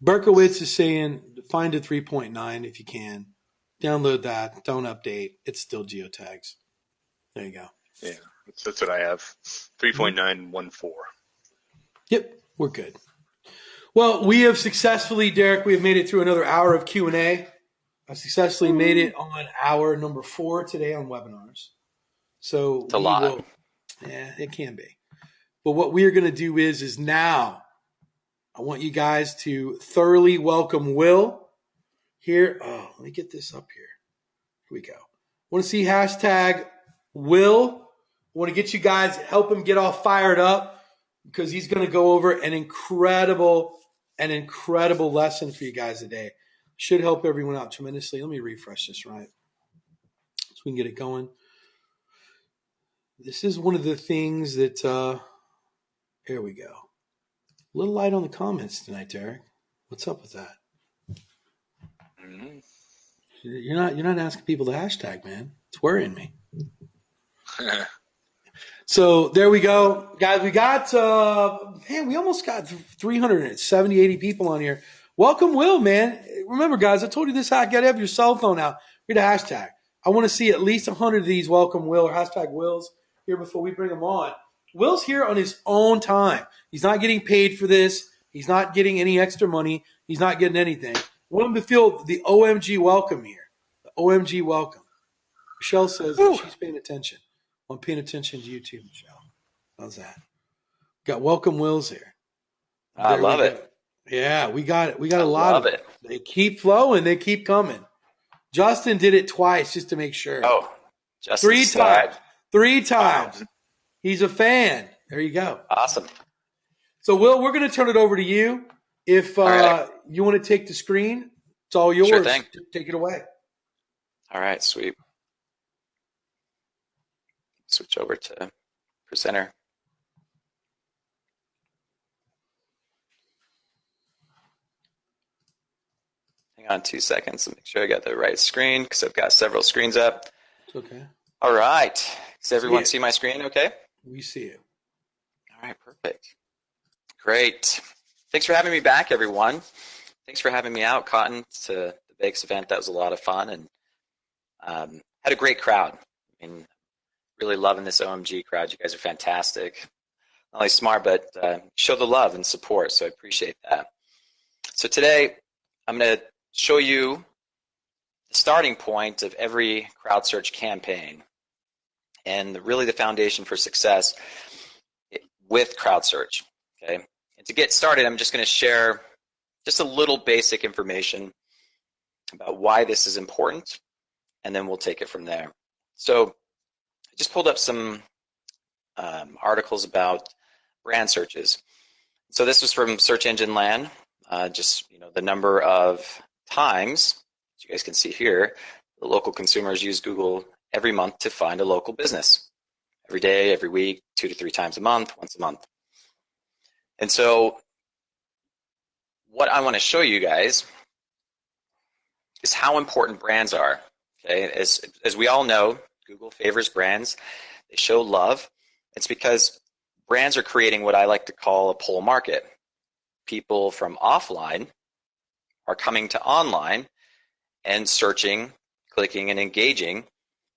Berkowitz is saying find a 3.9 if you can. Download that. Don't update. It's still geotags. There you go. Yeah, that's what I have. 3.914. Yep, we're good. Well, we have successfully, Derek, we have made it through another hour of Q&A. I successfully made it on hour number 4 today on webinars. So It's a we lot. will, yeah, it can be. But what we are going to do is now I want you guys to thoroughly welcome Will here. Oh, let me get this up here. Here we go. Want to see hashtag Will. I want to get you guys, help him get all fired up because he's going to go over an incredible lesson for you guys today. Should help everyone out tremendously. Let me refresh this right so we can get it going. This is one of the things that, here we go. A little light on the comments tonight, Derek. What's up with that? Mm-hmm. You're not asking people to hashtag, man. It's worrying me. So there we go, guys. We got we almost got 370, 80 people on here. Welcome, Will, man. Remember, guys, I told you this. I got to have your cell phone out. Read a hashtag. I want to see at least 100 of these welcome Will or hashtag Wills here before we bring them on. Will's here on his own time. He's not getting paid for this. He's not getting any extra money. He's not getting anything. I want him to feel the OMG welcome here. The OMG welcome. Michelle says that she's paying attention. I'm paying attention to you too, Michelle. How's that? Got welcome Wills here. I love it. Yeah, we got it. We got a lot of it. They keep flowing. They keep coming. Justin did it twice just to make sure. Oh, Justin. 3 times. 3 times. Wow. He's a fan. There you go. Awesome. So, Will, we're going to turn it over to you. If right. You want to take the screen, it's all yours. Sure thing. Take it away. All right, sweet. Switch over to presenter. Hang on 2 seconds and make sure I got the right screen because I've got several screens up. It's okay. All right. Does everyone see my screen okay? We see it. All right, perfect. Great. Thanks for having me back, everyone. Thanks for having me out, Cotton, to the Bakes event. That was a lot of fun and had a great crowd. I mean, really loving this OMG crowd. You guys are fantastic. Not only smart, but show the love and support, so I appreciate that. So today, I'm going to show you the starting point of every crowd search campaign and really the foundation for success with crowd search. Okay? And to get started, I'm just going to share just a little basic information about why this is important, and then we'll take it from there. So I just pulled up some articles about brand searches. So this was from Search Engine Land, just the number of times, as you guys can see here, the local consumers use Google every month to find a local business. Every day, every week, 2 to 3 times a month, once a month. And so what I want to show you guys is how important brands are. Okay, as we all know, Google favors brands. They show love. It's because brands are creating what I like to call a pull market. People from offline are coming to online and searching, clicking, and engaging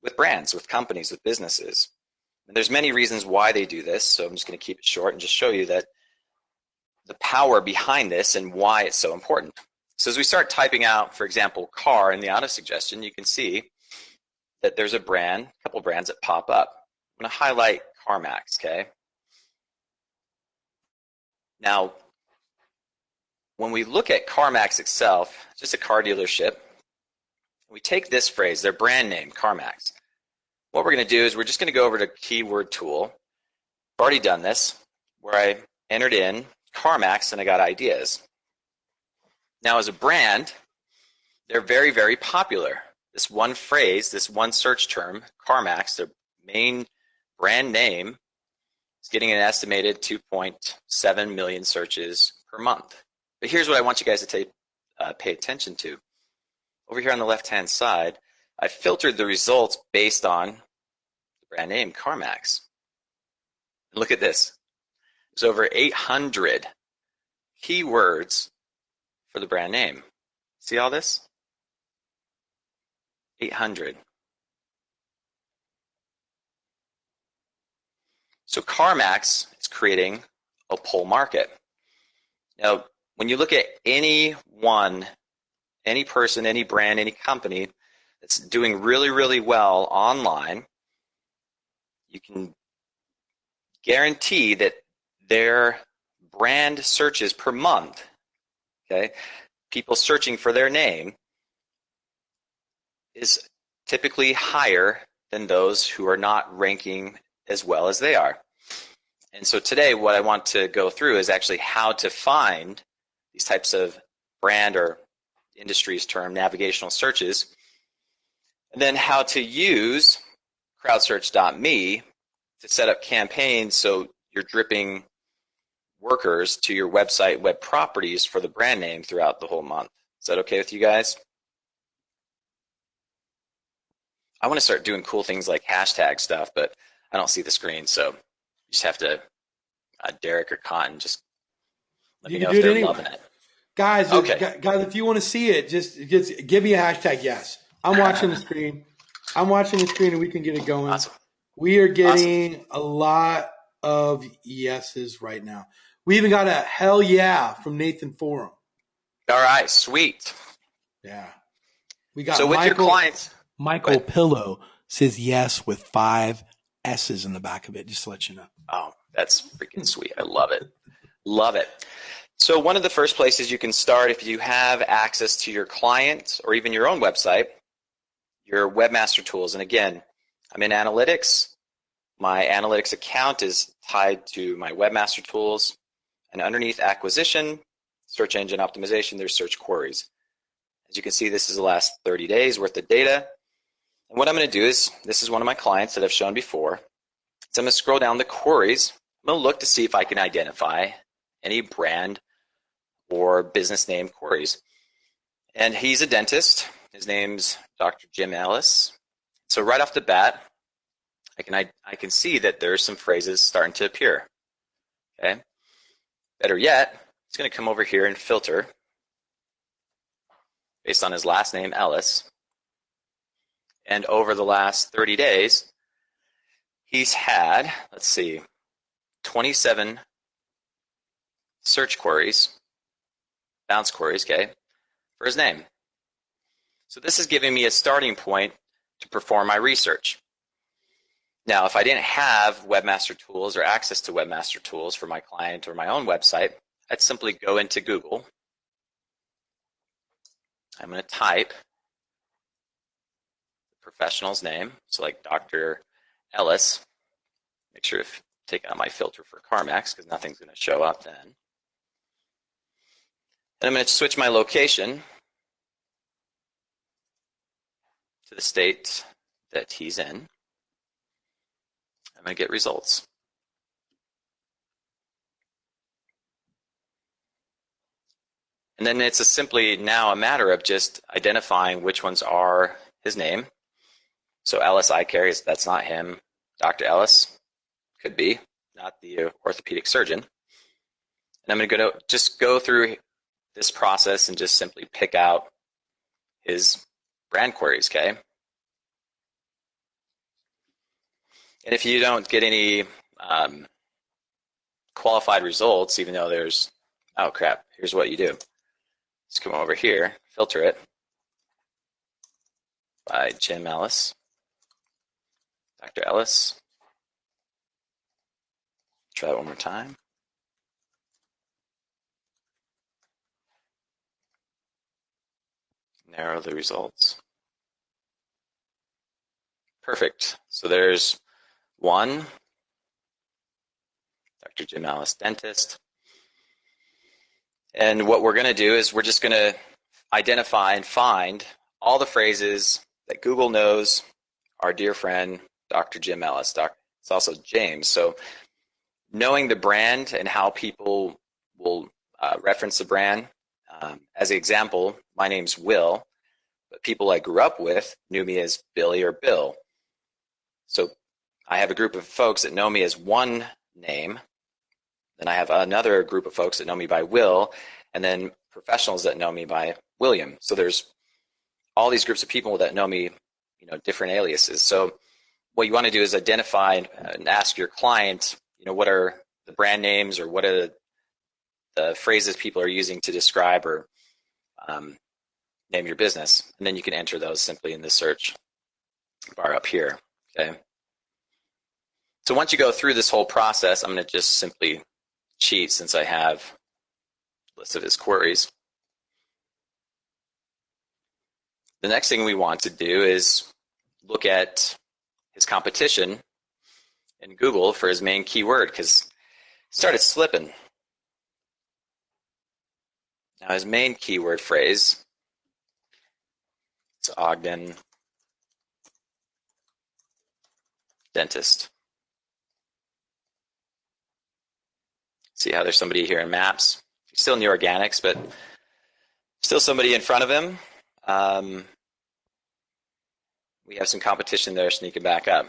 with brands, with companies, with businesses. And there's many reasons why they do this, so I'm just going to keep it short and just show you that the power behind this and why it's so important. So as we start typing out, for example, car in the auto suggestion, you can see that there's a couple brands that pop up. I'm going to highlight CarMax, okay? Now, when we look at CarMax itself, just a car dealership, we take this phrase, their brand name, CarMax. What we're going to do is we're just going to go over to Keyword Tool. I've already done this, where I entered in CarMax and I got ideas. Now, as a brand, they're very, very popular. This one phrase, this one search term, CarMax, their main brand name, is getting an estimated 2.7 million searches per month. But here's what I want you guys to pay attention to. Over here on the left-hand side, I filtered the results based on the brand name, CarMax. Look at this. There's over 800 keywords for the brand name. See all this? 800. So CarMax is creating a pull market. Now, when you look at anyone, any person, any brand, any company that's doing really, really well online, you can guarantee that their brand searches per month, okay, people searching for their name, is typically higher than those who are not ranking as well as they are. And so today what I want to go through is actually how to find these types of brand, or industry's term, navigational searches, and then how to use crowdsearch.me to set up campaigns so you're dripping workers to your website web properties for the brand name throughout the whole month. Is that okay with you guys? I want to start doing cool things like hashtag stuff, but I don't see the screen, so you just have to, Derek or Cotton, just let me know if they're loving it. Guys, Okay. guys, if you want to see it, just give me a hashtag yes. I'm watching the screen. I'm watching the screen, and we can get it going. Awesome. We are getting a lot of yeses right now. We even got a hell yeah from Nathan Forum. All right, sweet. Yeah. We got so with your clients. Michael Pillow says yes with 5 S's in the back of it, just to let you know. Oh, that's freaking sweet. I love it. Love it. So one of the first places you can start, if you have access to your client or even your own website, your webmaster tools. And again, I'm in analytics. My analytics account is tied to my webmaster tools. And underneath acquisition, search engine optimization, there's search queries. As you can see, this is the last 30 days worth of data. And what I'm going to do is, this is one of my clients that I've shown before. So I'm going to scroll down the queries. I'm going to look to see if I can identify any brand or business name queries. And he's a dentist. His name's Dr. Jim Ellis. So right off the bat, I can see that there's some phrases starting to appear. Okay. Better yet, it's going to come over here and filter based on his last name, Ellis. And over the last 30 days, he's had, let's see, 27 search queries, bounce queries, okay, for his name. So this is giving me a starting point to perform my research. Now, if I didn't have webmaster tools or access to webmaster tools for my client or my own website, I'd simply go into Google. I'm going to type the professional's name, so like Dr. Ellis. Make sure to take out my filter for CarMax because nothing's going to show up then. And I'm going to switch my location to the state that he's in. I'm going to get results. And then it's simply now a matter of just identifying which ones are his name. So Ellis Eye Care, that's not him. Dr. Ellis could be, not the orthopedic surgeon. And I'm going to just go through this process and just simply pick out his brand queries, okay? And if you don't get any qualified results, even though there's, oh crap, here's what you do. Just come over here, filter it by Jim Ellis, Dr. Ellis. Try that one more time. Narrow the results. Perfect. So there's one, Dr. Jim Ellis, dentist. And what we're going to do is we're just going to identify and find all the phrases that Google knows our dear friend, Dr. Jim Ellis. It's also James. So knowing the brand and how people will reference the brand. As an example, my name's Will, but people I grew up with knew me as Billy or Bill. So I have a group of folks that know me as one name. Then I have another group of folks that know me by Will, and then professionals that know me by William. So there's all these groups of people that know me, different aliases. So what you want to do is identify and ask your client, what are the brand names or what are the phrases people are using to describe or name your business. And then you can enter those simply in the search bar up here. Okay. So once you go through this whole process, I'm going to just simply cheat since I have a list of his queries. The next thing we want to do is look at his competition in Google for his main keyword, because he started slipping. Now his main keyword phrase is Ogden dentist. See how there's somebody here in maps. He's still in the organics, but still somebody in front of him. We have some competition there sneaking back up.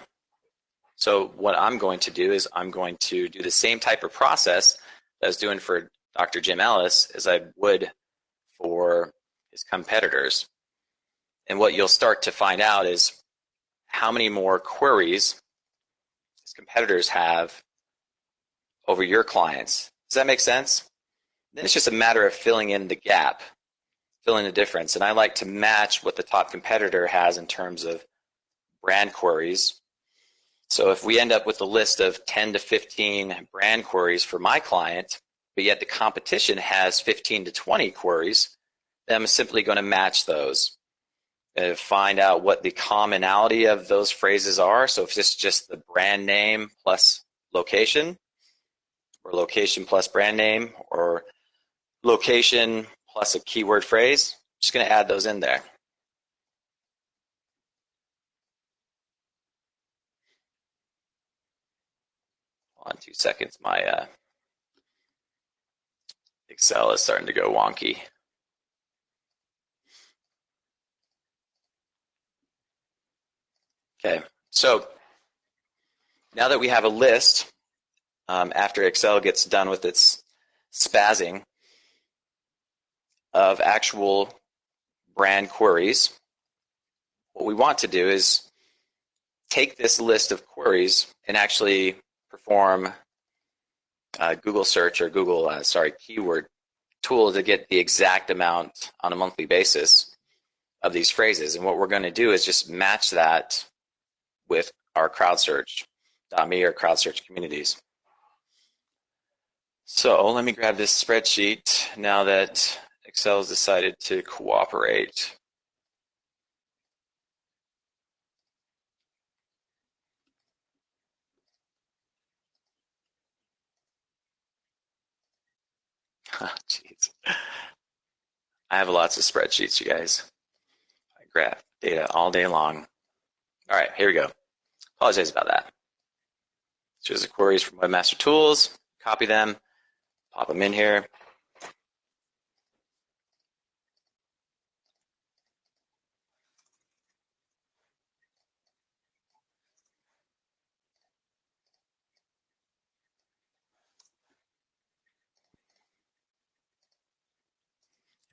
So what I'm going to do is I'm going to do the same type of process that I was doing for Dr. Jim Ellis as I would for his competitors. And what you'll start to find out is how many more queries his competitors have over your clients. Does that make sense? Then it's just a matter of filling in the gap, filling the difference. And I like to match what the top competitor has in terms of brand queries. So if we end up with a list of 10 to 15 brand queries for my client, but yet the competition has 15 to 20 queries, then I'm simply going to match those and find out what the commonality of those phrases are. So if it's just the brand name plus location, or location plus brand name, or location plus a keyword phrase, I'm just going to add those in there. Hold on 2 seconds. My Excel is starting to go wonky. Okay, so now that we have a list, after Excel gets done with its spazzing of actual brand queries, what we want to do is take this list of queries and actually perform Google search or Google, keyword tool to get the exact amount on a monthly basis of these phrases. And what we're going to do is just match that with our CrowdSearch.me or CrowdSearch communities. So let me grab this spreadsheet now that Excel's decided to cooperate. Jeez. I have lots of spreadsheets, you guys. I graph data all day long. All right, here we go. Apologize about that. Here's the queries from Webmaster Tools. Copy them, pop them in here.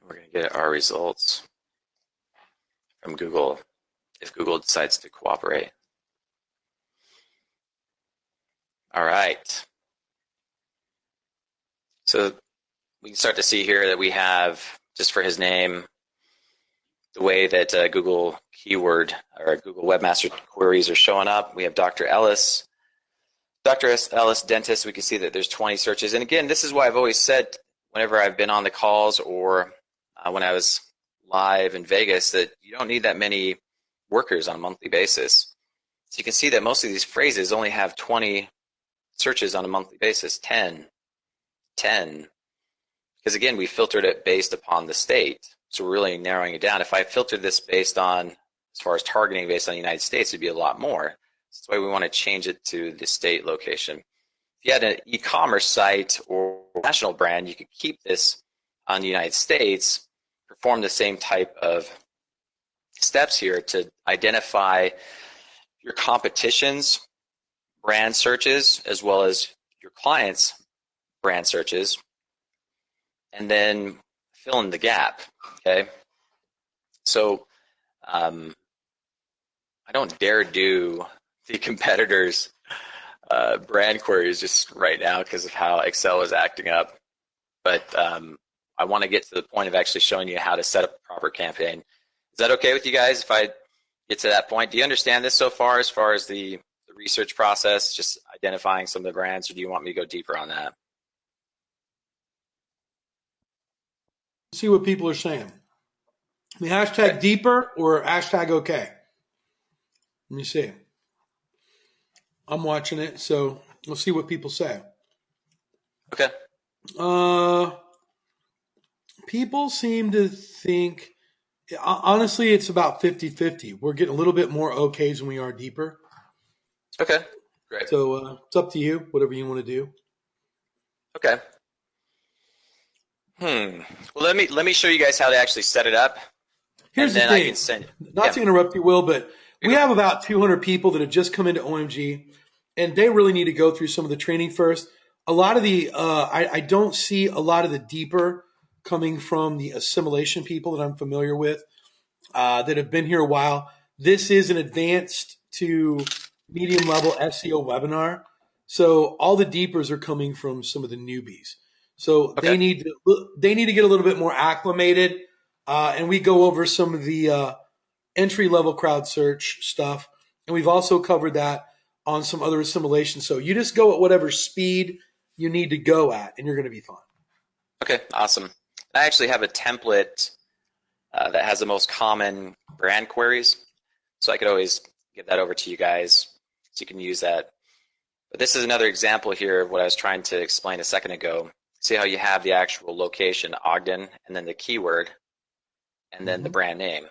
We're going to get our results from Google if Google decides to cooperate. All right. So we can start to see here that we have, just for his name, the way that Google keyword or Google Webmaster queries are showing up. We have Dr. Ellis. Dr. Ellis Dentist, we can see that there's 20 searches. And again, this is why I've always said whenever I've been on the calls or when I was live in Vegas that you don't need that many workers on a monthly basis. So you can see that most of these phrases only have 20 searches on a monthly basis, 10. Because again, we filtered it based upon the state. So we're really narrowing it down. If I filtered this based on, as far as targeting based on the United States, it'd be a lot more. That's why we want to change it to the state location. If you had an e-commerce site or national brand, you could keep this on the United States, perform the same type of steps here to identify your competition's brand searches as well as your client's brand searches, and then fill in the gap, okay? So I don't dare do the competitors' brand queries just right now because of how Excel is acting up. but I want to get to the point of actually showing you how to set up a proper campaign. Is that okay with you guys if I get to that point? Do you understand this so far as the research process, just identifying some of the brands, or do you want me to go deeper on that? See what people are saying. I mean, hashtag deeper or hashtag okay. Let me see. I'm watching it, so we'll see what people say. Okay. People seem to think, honestly, it's about 50-50. We're getting a little bit more okays than we are deeper. Okay, great. So it's up to you, whatever you want to do. Okay. Well, let me show you guys how to actually set it up. Here's and then the thing. I can send. Not to interrupt you, Will, but we have about 200 people that have just come into OMG, and they really need to go through some of the training first. A lot of the, I don't see a lot of the deeper coming from the assimilation people that I'm familiar with that have been here a while. This is an advanced to medium level SEO webinar. So all the deepers are coming from some of the newbies. So they need to get a little bit more acclimated. And we go over some of the entry level crowd search stuff. And we've also covered that on some other assimilations. So you just go at whatever speed you need to go at, and you're going to be fine. Okay, awesome. I actually have a template that has the most common brand queries. So I could always get that over to you guys so you can use that. But this is another example here of what I was trying to explain a second ago. See how you have the actual location, Ogden, and then the keyword, and then the brand name,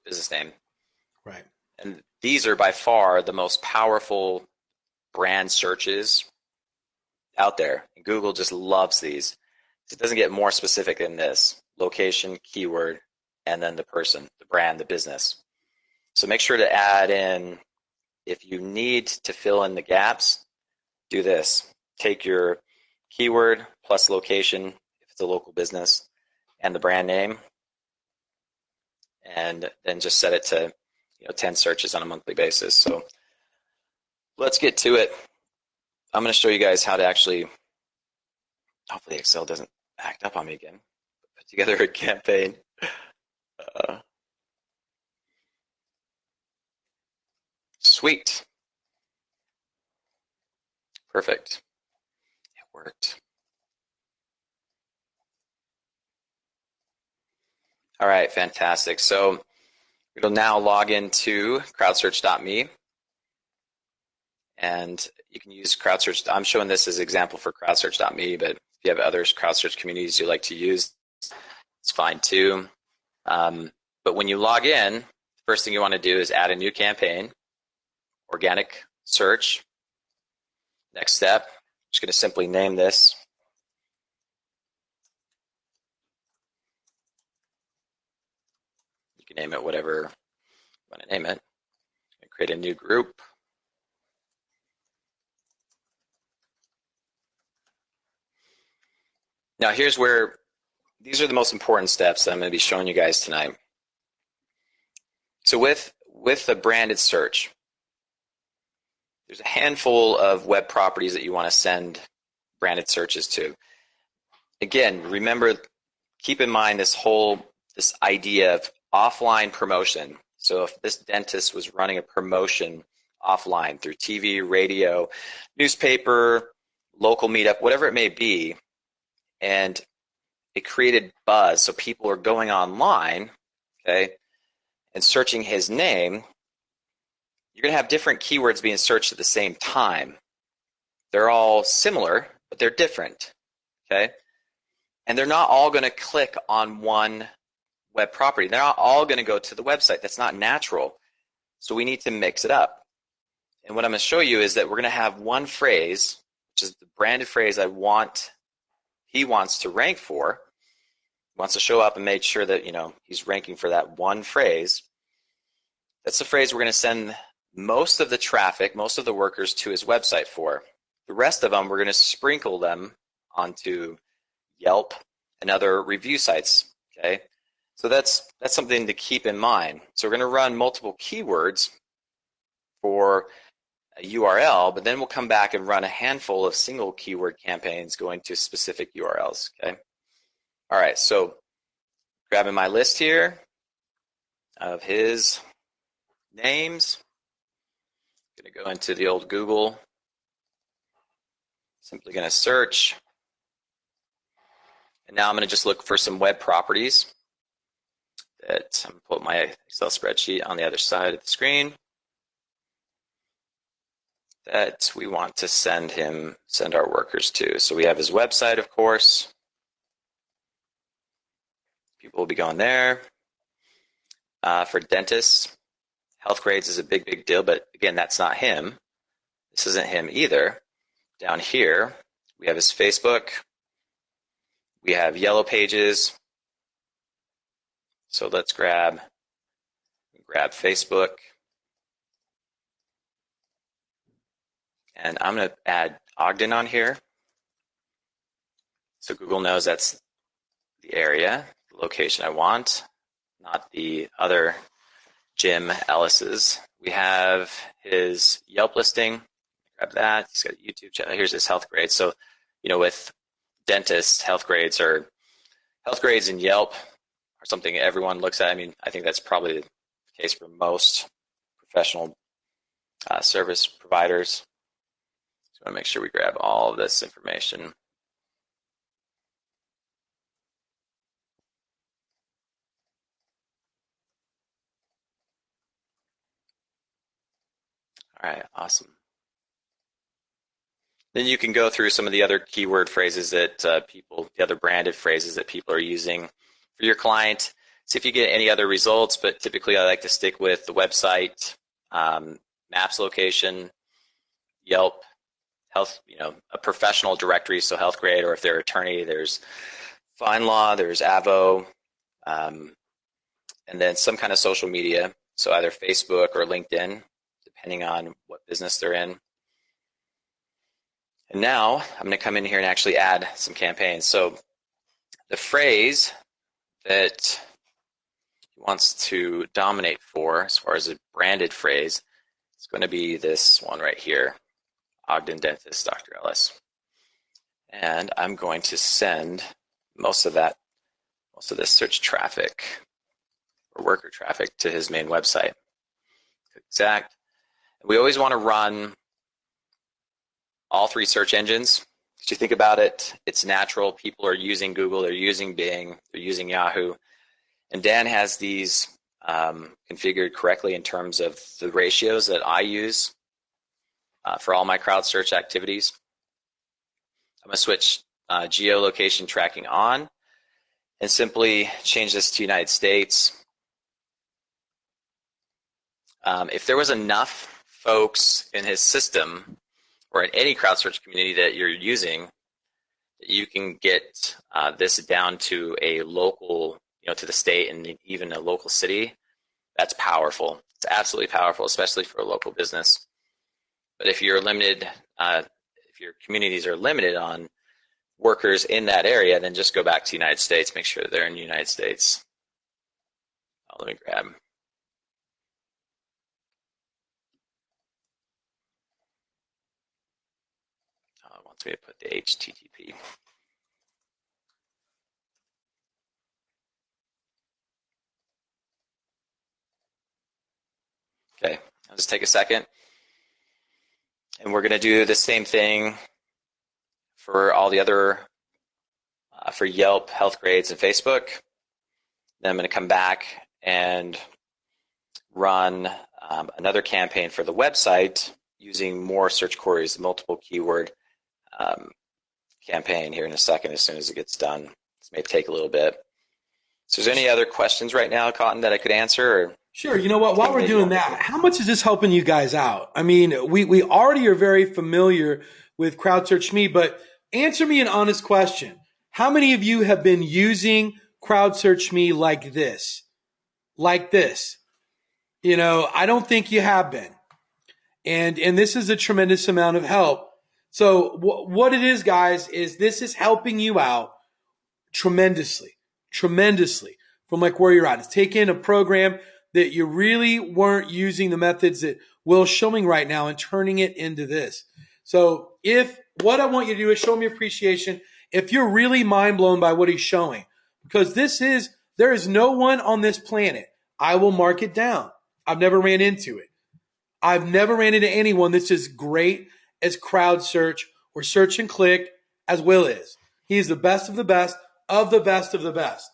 business name. Right. And these are by far the most powerful brand searches out there. Google just loves these. It doesn't get more specific than this. Location, keyword, and then the person, the brand, the business. So make sure to add in, if you need to fill in the gaps, do this. Take your keyword plus location, if it's a local business, and the brand name, and then just set it to 10 searches on a monthly basis. So let's get to it. I'm going to show you guys how to actually, hopefully Excel doesn't act up on me again, put together a campaign. Sweet. Perfect. It worked. All right, fantastic. So we'll now log into crowdsearch.me, and you can use CrowdSearch. I'm showing this as an example for crowdsearch.me, but if you have other CrowdSearch communities you like to use, it's fine too. But when you log in, the first thing you want to do is add a new campaign, organic search. Next step, I'm just going to simply name this. You can name it whatever you want to name it. Create a new group. Now here's where, these are the most important steps that I'm going to be showing you guys tonight. So with a branded search, there's a handful of web properties that you want to send branded searches to. Again, remember, keep in mind this idea of offline promotion. So if this dentist was running a promotion offline through TV, radio, newspaper, local meetup, whatever it may be, and it created buzz, so people are going online, okay, and searching his name, you're going to have different keywords being searched at the same time. They're all similar, but they're different, okay? And they're not all going to click on one web property. They're not all going to go to the website. That's not natural. So we need to mix it up. And what I'm going to show you is that we're going to have one phrase, which is the branded phrase he wants to rank for. He wants to show up and make sure that he's ranking for that one phrase. That's the phrase we're going to send most of the traffic, most of the workers to his website for. The rest of them, we're going to sprinkle them onto Yelp and other review sites, okay? So that's something to keep in mind. So we're going to run multiple keywords for a URL, but then we'll come back and run a handful of single keyword campaigns going to specific URLs, okay? All right, so grabbing my list here of his names. Going to go into the old Google. Simply going to search. And now I'm going to just look for some web properties that I'm going to put my Excel spreadsheet on the other side of the screen that we want to send our workers to. So we have his website, of course. People will be going there. For dentists, health grades is a big, big deal, but again, that's not him. This isn't him either. Down here, we have his Facebook. We have yellow pages. So let's grab Facebook. And I'm going to add Ogden on here. So Google knows that's the area, the location I want, not the other Jim Ellis's. We have his Yelp listing. Grab that. He's got a YouTube channel. Here's his health grades. So, with dentists, health grades in Yelp are something everyone looks at. I mean, I think that's probably the case for most professional service providers. So I want to make sure we grab all of this information. All right, awesome. Then you can go through some of the other keyword phrases that the other branded phrases that people are using for your client. See if you get any other results, but typically I like to stick with the website, maps location, Yelp, health, a professional directory, so health grade, or if they're an attorney, there's FindLaw, there's Avo, and then some kind of social media, so either Facebook or LinkedIn, depending on what business they're in. And now I'm going to come in here and actually add some campaigns. So the phrase that he wants to dominate for, as far as a branded phrase, is going to be this one right here, Ogden Dentist, Dr. Ellis. And I'm going to send most of this search traffic or worker traffic to his main website. Exact. We always want to run all three search engines. If you think about it, it's natural. People are using Google, they're using Bing, they're using Yahoo. And Dan has these configured correctly in terms of the ratios that I use for all my crowd search activities. I'm going to switch geolocation tracking on and simply change this to United States. If there was enough folks in his system or in any crowd search community that you're using, you can get this down to a local, to the state and even a local city. That's powerful. It's absolutely powerful, especially for a local business. But if you're limited, if your communities are limited on workers in that area, then just go back to the United States. Make sure they're in the United States. Let me grab. It wants me to put the HTTP. Okay, I'll just take a second. And we're going to do the same thing for all the other, for Yelp, health grades, and Facebook. Then I'm going to come back and run another campaign for the website using more search queries, multiple keyword campaign here in a second as soon as it gets done. This may take a little bit. So is there any other questions right now, Cotton, that I could answer? Or sure. You know what? While we're doing that, how much is this helping you guys out? I mean, we already are very familiar with CrowdSearch.me, but answer me an honest question. How many of you have been using CrowdSearch.me like this? Like this? I don't think you have been. And this is a tremendous amount of help. So what it is, guys, is this is helping you out tremendously from like where you're at. It's taking a program that you really weren't using the methods that Will's showing right now and turning it into this. So what I want you to do is show me appreciation. If you're really mind blown by what he's showing, because there is no one on this planet. I will mark it down. I've never ran into it. I've never ran into anyone that's as great as crowd search or search and click as Will is. He is the best of the best of the best of the best.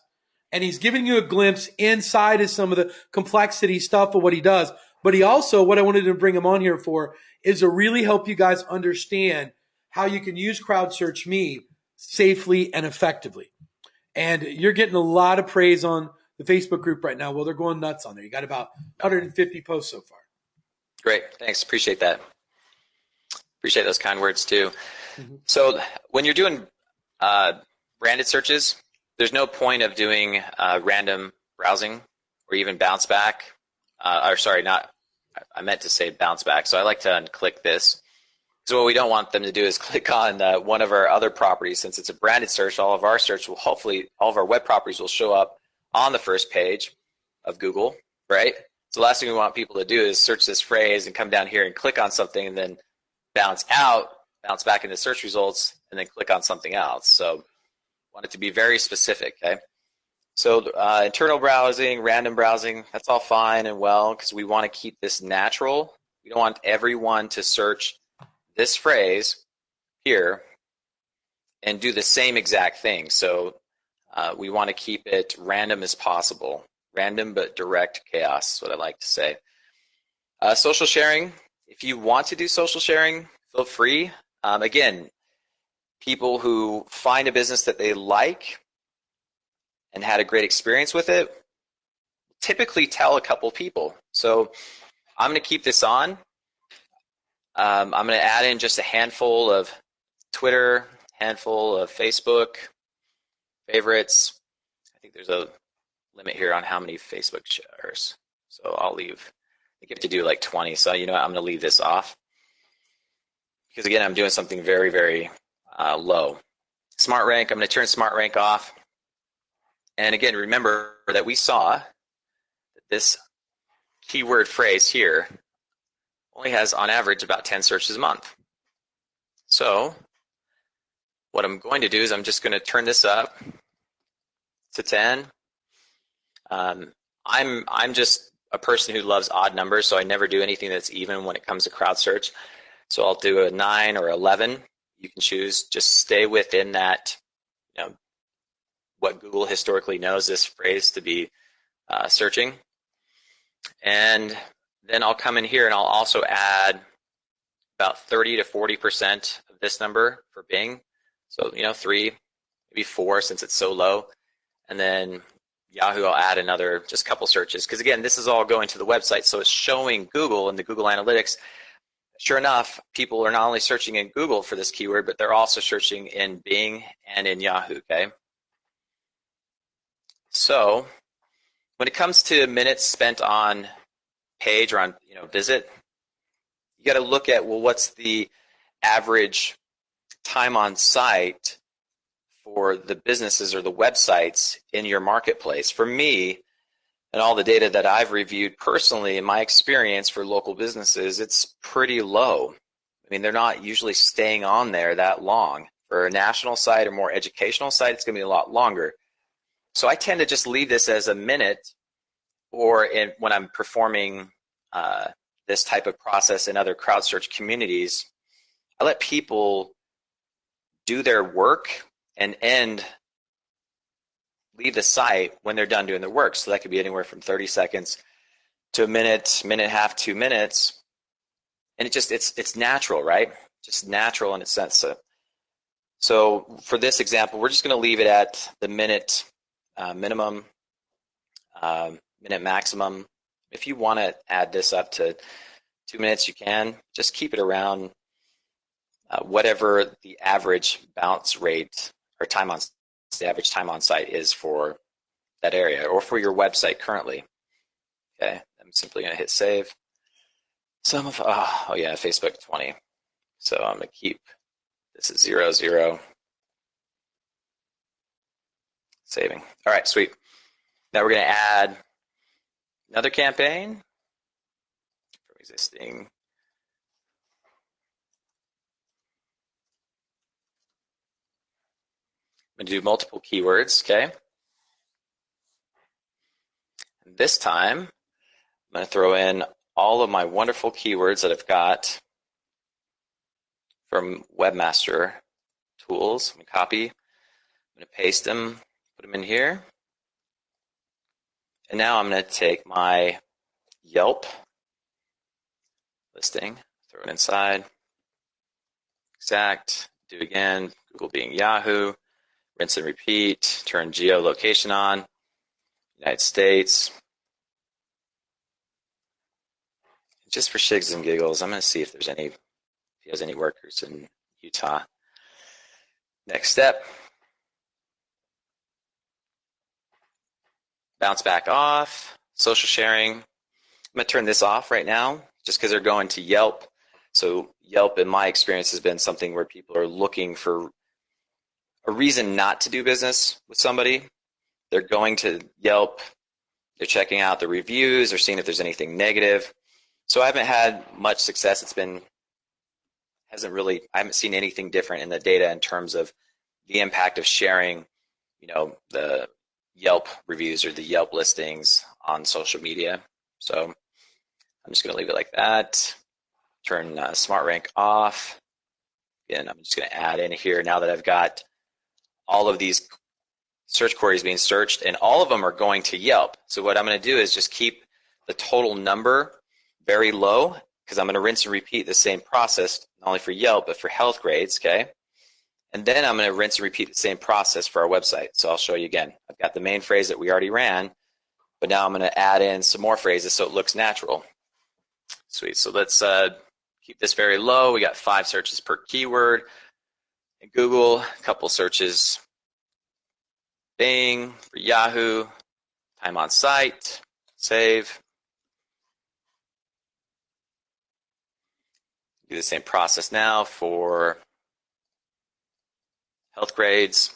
And he's giving you a glimpse inside of some of the complexity stuff of what he does. But he also, what I wanted to bring him on here for, is to really help you guys understand how you can use crowd search me safely and effectively. And you're getting a lot of praise on the Facebook group right now. Well, they're going nuts on there. You got about 150 posts so far. Great. Thanks. Appreciate that. Appreciate those kind words too. So when you're doing branded searches, there's no point of doing random browsing or even bounce back. Or sorry, I meant to say bounce back. So I like to unclick this. So what we don't want them to do is click on one of our other properties. Since it's a branded search, all of our web properties will show up on the first page of Google, right? So the last thing we want people to do is search this phrase and come down here and click on something and then bounce back into search results, and then click on something else. So want it to be very specific, okay? So internal browsing, random browsing, that's all fine and well because we want to keep this natural. We don't want everyone to search this phrase here and do the same exact thing. So we want to keep it random as possible. Random but direct chaos is what I like to say. Social sharing, if you want to do social sharing, feel free. Again, people who find a business that they like and had a great experience with it typically tell a couple people. So I'm going to keep this on. I'm going to add in just a handful of Twitter, handful of Facebook favorites. I think there's a limit here on how many Facebook shares. So I'll leave. I think you have to do like 20. So you know what? I'm going to leave this off. Because again, I'm doing something very, very low. Smart rank, I'm going to turn smart rank off. And again, remember that we saw that this keyword phrase here only has on average about 10 searches a month. So what I'm going to do is I'm just going to turn this up to 10. I'm just a person who loves odd numbers, so I never do anything that's even when it comes to crowd search. So I'll do a 9 or 11. You can choose. Just stay within that, you know, what Google historically knows this phrase to be searching. And then I'll come in here and I'll also add about 30 to 40% of this number for Bing. So, 3, maybe 4 since it's so low. And then Yahoo, I'll add another just couple searches. Because again, this is all going to the website, so it's showing Google and the Google Analytics. Sure enough, people are not only searching in Google for this keyword, but they're also searching in Bing and in Yahoo, okay? So when it comes to minutes spent on page or on visit, you got to look at, well, what's the average time on site for the businesses or the websites in your marketplace? For me, and all the data that I've reviewed personally in my experience for local businesses, it's pretty low. I mean, they're not usually staying on there that long. For a national site or more educational site, it's going to be a lot longer. So I tend to just leave this as a minute, or when I'm performing this type of process in other crowd search communities, I let people do their work and leave the site when they're done doing their work. So that could be anywhere from 30 seconds to a minute, minute and a half, 2 minutes. And it's natural, right? Just natural in its sense. So for this example, we're just going to leave it at the minute minimum, minute maximum. If you want to add this up to 2 minutes, you can. Just keep it around whatever the average bounce rate or the average time on site is for that area or for your website currently. Okay, I'm simply going to hit save. Facebook 20. So I'm going to keep this at 0, 0. Saving. All right, sweet. Now we're going to add another campaign from existing. I'm going to do multiple keywords, okay? This time, I'm going to throw in all of my wonderful keywords that I've got from Webmaster Tools. I'm going to copy, I'm going to paste them, put them in here. And now I'm going to take my Yelp listing, throw it inside, exact, do again, Google being Yahoo, rinse and repeat, turn geolocation on, United States. Just for shigs and giggles, I'm going to see if he has any workers in Utah. Next step, bounce back off, social sharing. I'm going to turn this off right now just because they're going to Yelp. So Yelp, in my experience, has been something where people are looking for a reason not to do business with somebody. They're going to Yelp, they're checking out the reviews, they're seeing if there's anything negative. So I haven't had much success. I haven't seen anything different in the data in terms of the impact of sharing, the Yelp reviews or the Yelp listings on social media. So I'm just going to leave it like that. Turn Smart Rank off. Again, I'm just going to add in here now that I've got all of these search queries being searched, and all of them are going to Yelp. So what I'm going to do is just keep the total number very low, because I'm going to rinse and repeat the same process, not only for Yelp, but for health grades, okay? And then I'm going to rinse and repeat the same process for our website. So I'll show you again. I've got the main phrase that we already ran, but now I'm going to add in some more phrases so it looks natural. Sweet. So let's keep this very low. We got 5 searches per keyword. In Google, a couple searches. Bing, for Yahoo, time on site, save. Do the same process now for health grades.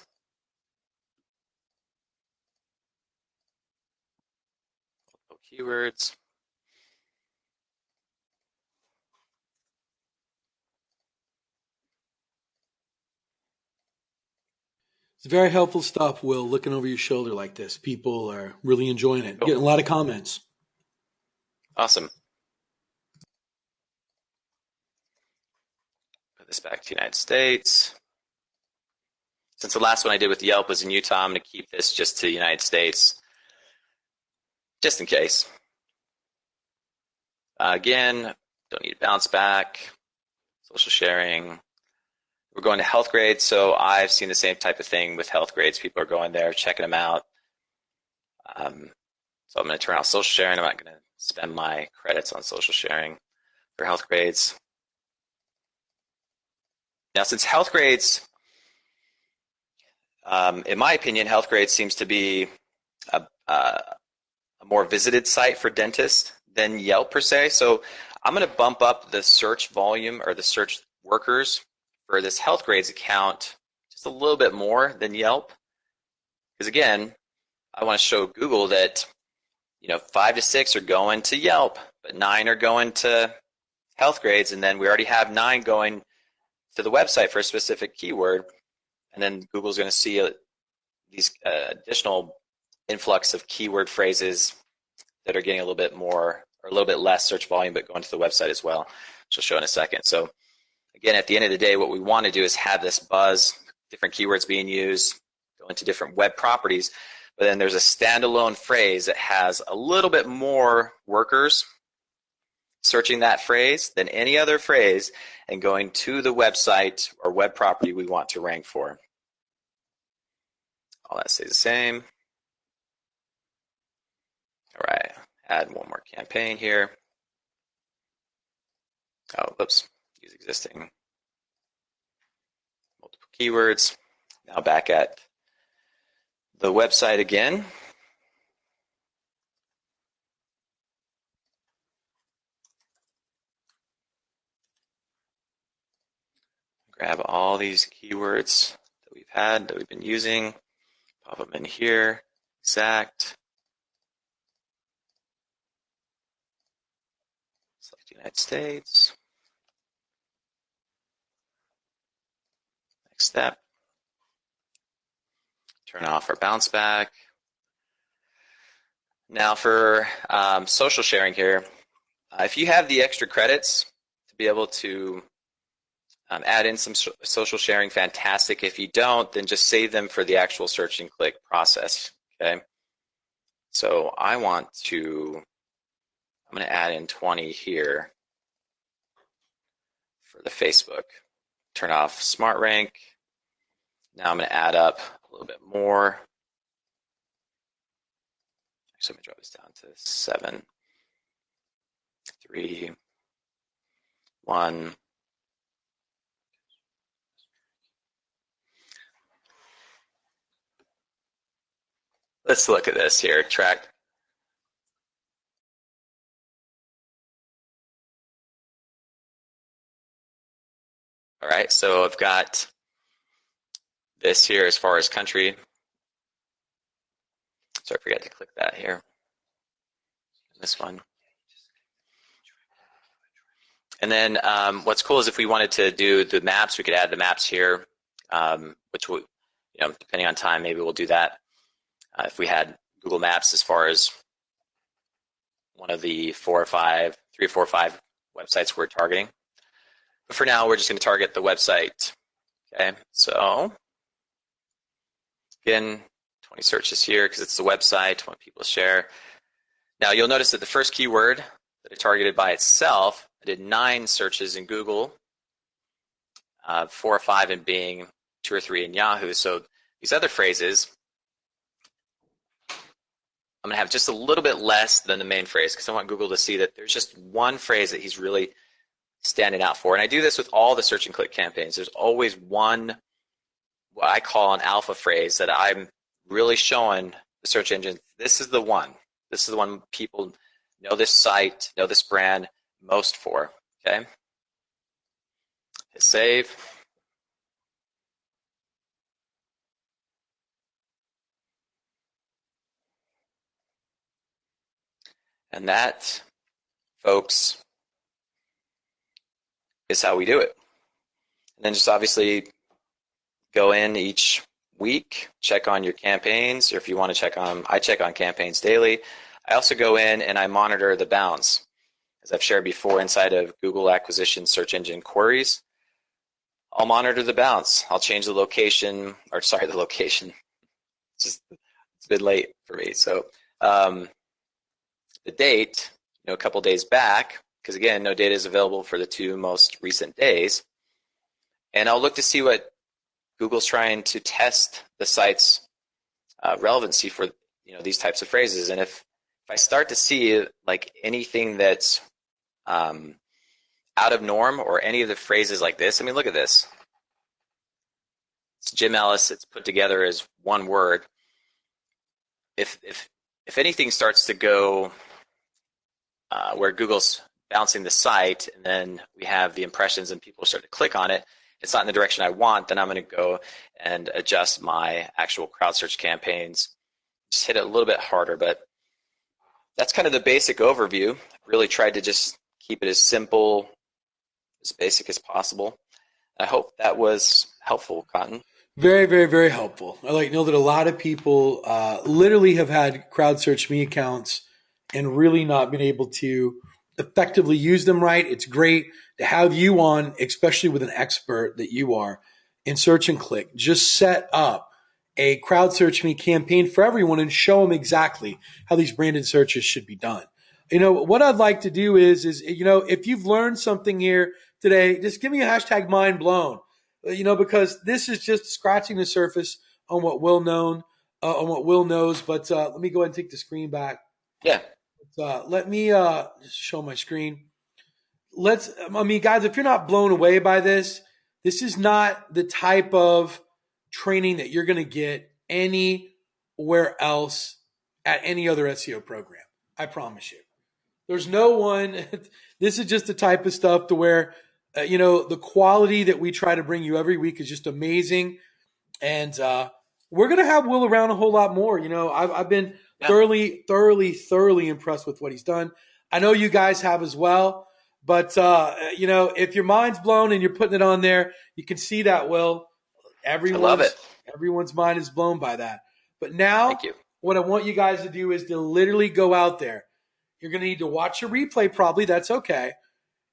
Keywords. It's very helpful stuff, Will, looking over your shoulder like this. People are really enjoying it. Cool. Getting a lot of comments. Awesome. Put this back to United States. Since the last one I did with Yelp was in Utah, I'm going to keep this just to the United States, just in case. Again, don't need to bounce back. Social sharing. We're going to health grades, so I've seen the same type of thing with health grades. People are going there, checking them out. So I'm going to turn off social sharing. I'm not going to spend my credits on social sharing for health grades. Now, since health grades, in my opinion, health grades seems to be a more visited site for dentists than Yelp per se. So I'm going to bump up the search volume or the search workers for this health grades account just a little bit more than Yelp. Because again, I want to show Google that 5 to 6 are going to Yelp, but 9 are going to health grades, and then we already have 9 going to the website for a specific keyword, and then Google's going to see these additional influx of keyword phrases that are getting a little bit more or a little bit less search volume, but going to the website as well, which I'll show in a second. So again, at the end of the day, what we want to do is have this buzz, different keywords being used, go into different web properties, but then there's a standalone phrase that has a little bit more workers searching that phrase than any other phrase and going to the website or web property we want to rank for. All that stays the same. All right, add one more campaign here. Oh, whoops, use existing multiple keywords. Now back at the website again. Grab all these keywords that we've been using, pop them in here, exact. Select United States. Next step. Turn off our bounce back. Now for social sharing here, if you have the extra credits to be able to add in some social sharing, fantastic. If you don't, then just save them for the actual search and click process, okay? So I'm going to add in 20 here for the Facebook. Turn off Smart Rank. Now I'm going to add up a little bit more. Actually, I'm going to drop this down to 7, 3, 1. Let's look at this here. Track. All right, so I've got this here as far as country. So I forgot to click that here. This one. And then what's cool is if we wanted to do the maps, we could add the maps here, which will, depending on time, maybe we'll do that. If we had Google Maps as far as one of the 3 or 4 or 5 websites we're targeting. But for now, we're just going to target the website. Okay, so again, 20 searches here because it's the website, want people to share. Now you'll notice that the first keyword that I targeted by itself, I did 9 searches in Google, 4 or 5 in Bing, 2 or 3 in Yahoo. So these other phrases, I'm going to have just a little bit less than the main phrase because I want Google to see that there's just one phrase that he's really standing out for. And I do this with all the search and click campaigns. There's always one, what I call an alpha phrase that I'm really showing the search engine. This is the one. This is the one people know this site, know this brand most for. Okay. Hit save. And that, folks, is how we do it. And then just obviously go in each week, check on your campaigns, or if you want to check on, I check on campaigns daily. I also go in and I monitor the bounce. As I've shared before inside of Google Acquisition Search Engine Queries, I'll monitor the bounce. I'll change the location, or sorry, the location. It's been late for me. So the date, a couple days back, because again, no data is available for the 2 most recent days. And I'll look to see what Google's trying to test the site's relevancy for these types of phrases. And if I start to see like anything that's out of norm or any of the phrases like this, I mean, look at this. It's Jim Ellis. It's put together as one word. If anything starts to go where Google's bouncing the site and then we have the impressions and people start to click on it, it's not in the direction I want, then I'm going to go and adjust my actual crowd search campaigns. Just hit it a little bit harder, but that's kind of the basic overview. Really tried to just keep it as simple, as basic as possible. I hope that was helpful, Cotton. Very, very, very helpful. I know that a lot of people literally have had crowd search me accounts and really not been able to effectively use them right. It's great to have you on, especially with an expert that you are in search and click. Just set up a crowd search me campaign for everyone and show them exactly how these branded searches should be done. What I'd like to do is if you've learned something here today, just give me a hashtag mind blown, because this is just scratching the surface on what Will knows. But let me go ahead and take the screen back. Yeah. Let me just show my screen. Guys, if you're not blown away by this is not the type of training that you're going to get anywhere else at any other SEO program. I promise you. There's no one. This is just the type of stuff to where, the quality that we try to bring you every week is just amazing. And we're going to have Will around a whole lot more. I've been thoroughly impressed with what he's done. I know you guys have as well. But, if your mind's blown and you're putting it on there, you can see that, Will. I love it. Everyone's mind is blown by that. But now, thank you. what I want you guys to do is to literally go out there. You're going to need to watch a replay probably. That's okay.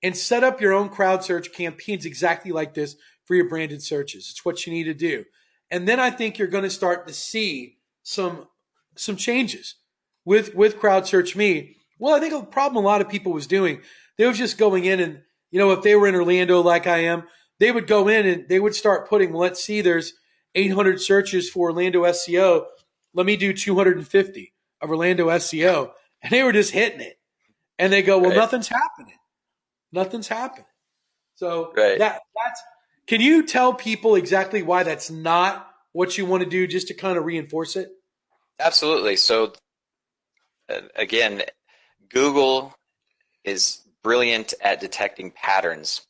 And set up your own crowd search campaigns exactly like this for your branded searches. It's what you need to do. And then I think you're going to start to see some changes with Crowd Search Me. Well, I think a problem a lot of people was doing, they was just going in and, if they were in Orlando like I am, they would go in and they would start putting, well, let's see, there's 800 searches for Orlando SEO. Let me do 250 of Orlando SEO. And they were just hitting it. And they go, well, nothing's happening. Nothing's happening. So that's, can you tell people exactly why that's not what you want to do, just to kind of reinforce it? Absolutely. So again, Google is brilliant at detecting patterns.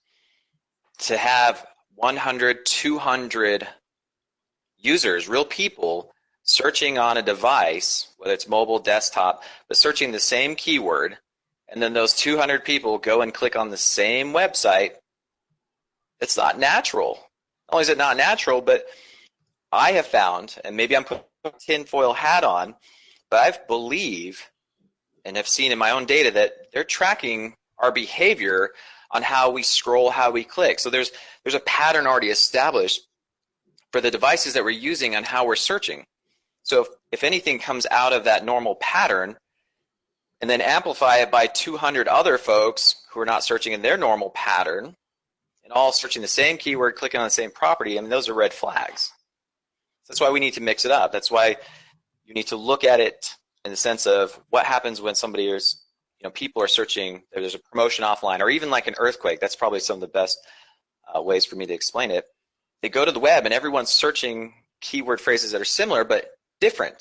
To have 100, 200 users, real people, searching on a device, whether it's mobile, desktop, but searching the same keyword, and then those 200 people go and click on the same website, it's not natural. Not only is it not natural, but I have found, and maybe I'm putting a tinfoil hat on, but I believe and have seen in my own data that they're tracking our behavior on how we scroll, how we click. So there's a pattern already established for the devices that we're using on how we're searching. So if anything comes out of that normal pattern, and then amplify it by 200 other folks who are not searching in their normal pattern, and all searching the same keyword, clicking on the same property, I mean, those are red flags. That's why we need to mix it up. That's why you need to look at it in the sense of what happens when somebody is, people are searching, there's a promotion offline, or even like an earthquake. That's probably some of the best ways for me to explain it. They go to the web and everyone's searching keyword phrases that are similar but different,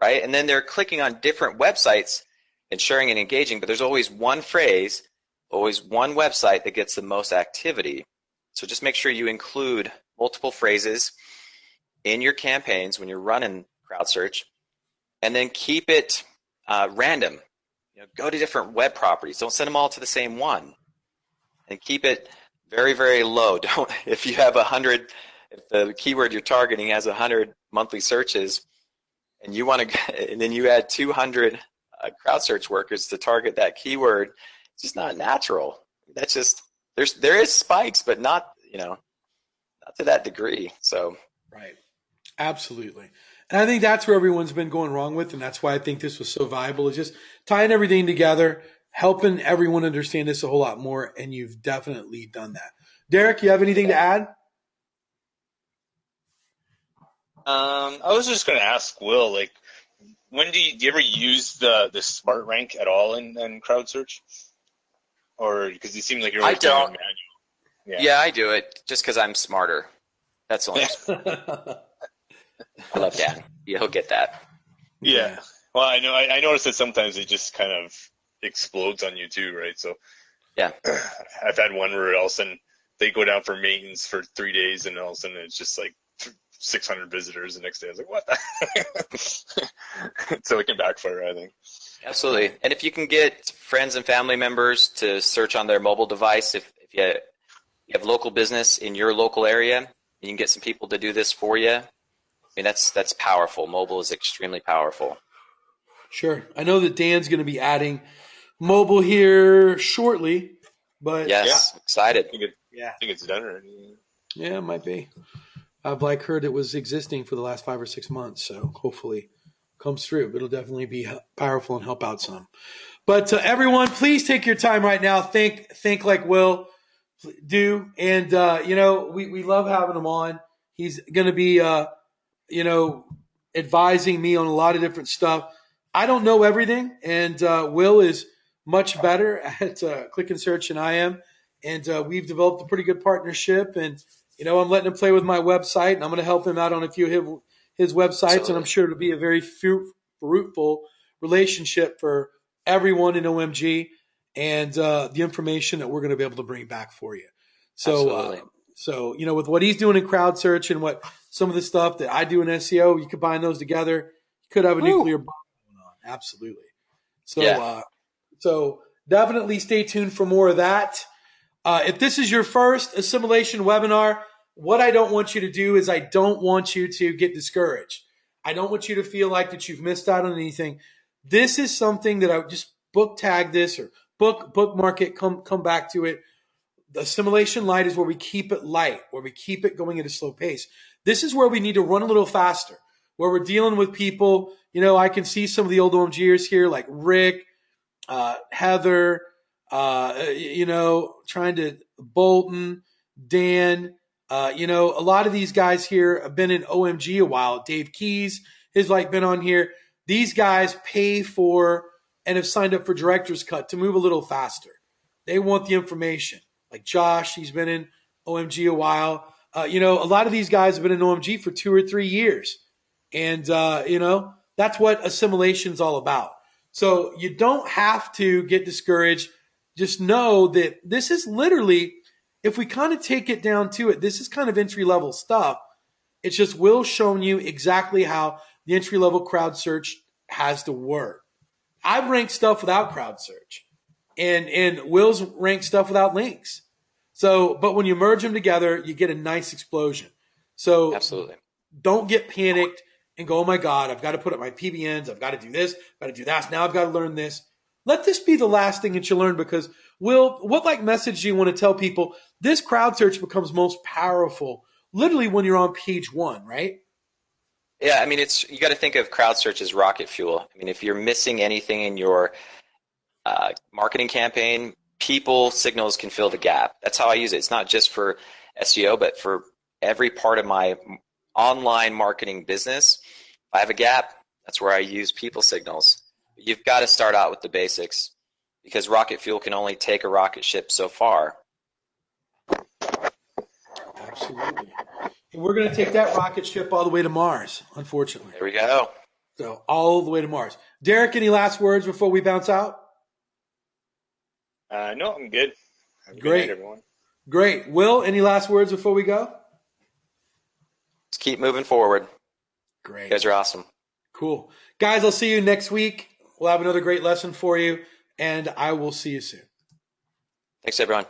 right? And then they're clicking on different websites and sharing and engaging, but there's always one phrase, always one website that gets the most activity. So just make sure you include multiple phrases in your campaigns when you're running crowd search, and then keep it random. Go to different web properties. Don't send them all to the same one, and keep it very, very low. If you have 100, if the keyword you're targeting has 100 monthly searches, and you want to, and then you add 200 crowd search workers to target that keyword, it's just not natural. That's just there is spikes, but not not to that degree. So right, absolutely. And I think that's where everyone's been going wrong with, and that's why I think this was so viable, is just tying everything together, helping everyone understand this a whole lot more, and you've definitely done that. Derek, you have anything to add? I was just going to ask Will, like, when do you ever use the smart rank at all in crowd search? Or because it seems like you're always doing it manual. Yeah, I do it just because I'm smarter. That's the only. I love Dan. Yeah, he'll get that. Yeah. Well, I know. I noticed that sometimes it just kind of explodes on you too, right? So yeah, I've had one where all of a sudden they go down for maintenance for 3 days, and all of a sudden it's just like 600 visitors the next day. I was like, what the? So it can backfire, I think. Absolutely. And if you can get friends and family members to search on their mobile device, if you have local business in your local area, you can get some people to do this for you. I mean, that's powerful. Mobile is extremely powerful. Sure. I know that Dan's going to be adding mobile here shortly, but yes, excited. I think it's done already. Yeah, it might be. I've heard it was existing for the last 5 or 6 months, so hopefully it comes through. But it'll definitely be powerful and help out some. But everyone, please take your time right now. Think like Will do, and we love having him on. He's going to be advising me on a lot of different stuff. I don't know everything, and Will is much better at click and search than I am, and we've developed a pretty good partnership. And I'm letting him play with my website, and I'm going to help him out on a few of his websites, Absolutely. And I'm sure it'll be a very fruitful relationship for everyone in OMG, and the information that we're going to be able to bring back for you. So, with what he's doing in crowd search and what some of the stuff that I do in SEO, you combine those together, you could have a nuclear bomb going on. Absolutely. So definitely stay tuned for more of that. If this is your first assimilation webinar, what I don't want you to do is I don't want you to get discouraged. I don't want you to feel like that you've missed out on anything. This is something that I would just book tag this or bookmark it, come back to it. The Assimilation Light is where we keep it light, where we keep it going at a slow pace. This is where we need to run a little faster, where we're dealing with people. I can see some of the old OMGers here, like Rick, Heather, trying to Bolton, Dan. A lot of these guys here have been in OMG a while. Dave Keys has been on here. These guys pay for and have signed up for Director's Cut to move a little faster. They want the information. Like Josh, he's been in OMG a while. A lot of these guys have been in OMG for 2 or 3 years. And, that's what assimilation is all about. So you don't have to get discouraged. Just know that this is literally, if we kind of take it down to it, this is kind of entry-level stuff. It's just Will showing you exactly how the entry-level crowd search has to work. I've ranked stuff without crowd search. And Will's ranked stuff without links. So, but when you merge them together, you get a nice explosion. So Absolutely. Don't get panicked and go, oh my God, I've got to put up my PBNs. I've got to do this. I've got to do that. Now I've got to learn this. Let this be the last thing that you learn, because Will, what message do you want to tell people? This crowd search becomes most powerful literally when you're on page 1, right? Yeah, I mean, you got to think of crowd search as rocket fuel. I mean, if you're missing anything in your marketing campaign, people signals can fill the gap. That's how I use it. It's not just for SEO, but for every part of my online marketing business. If I have a gap, that's where I use people signals. You've got to start out with the basics, because rocket fuel can only take a rocket ship so far. Absolutely. And we're going to take that rocket ship all the way to Mars, unfortunately. There we go. So all the way to Mars. Derek, any last words before we bounce out? No, I'm good. Have a good Great. night, everyone. Great. Will, any last words before we go? Let's keep moving forward. Great. You guys are awesome. Cool. Guys, I'll see you next week. We'll have another great lesson for you, and I will see you soon. Thanks, everyone.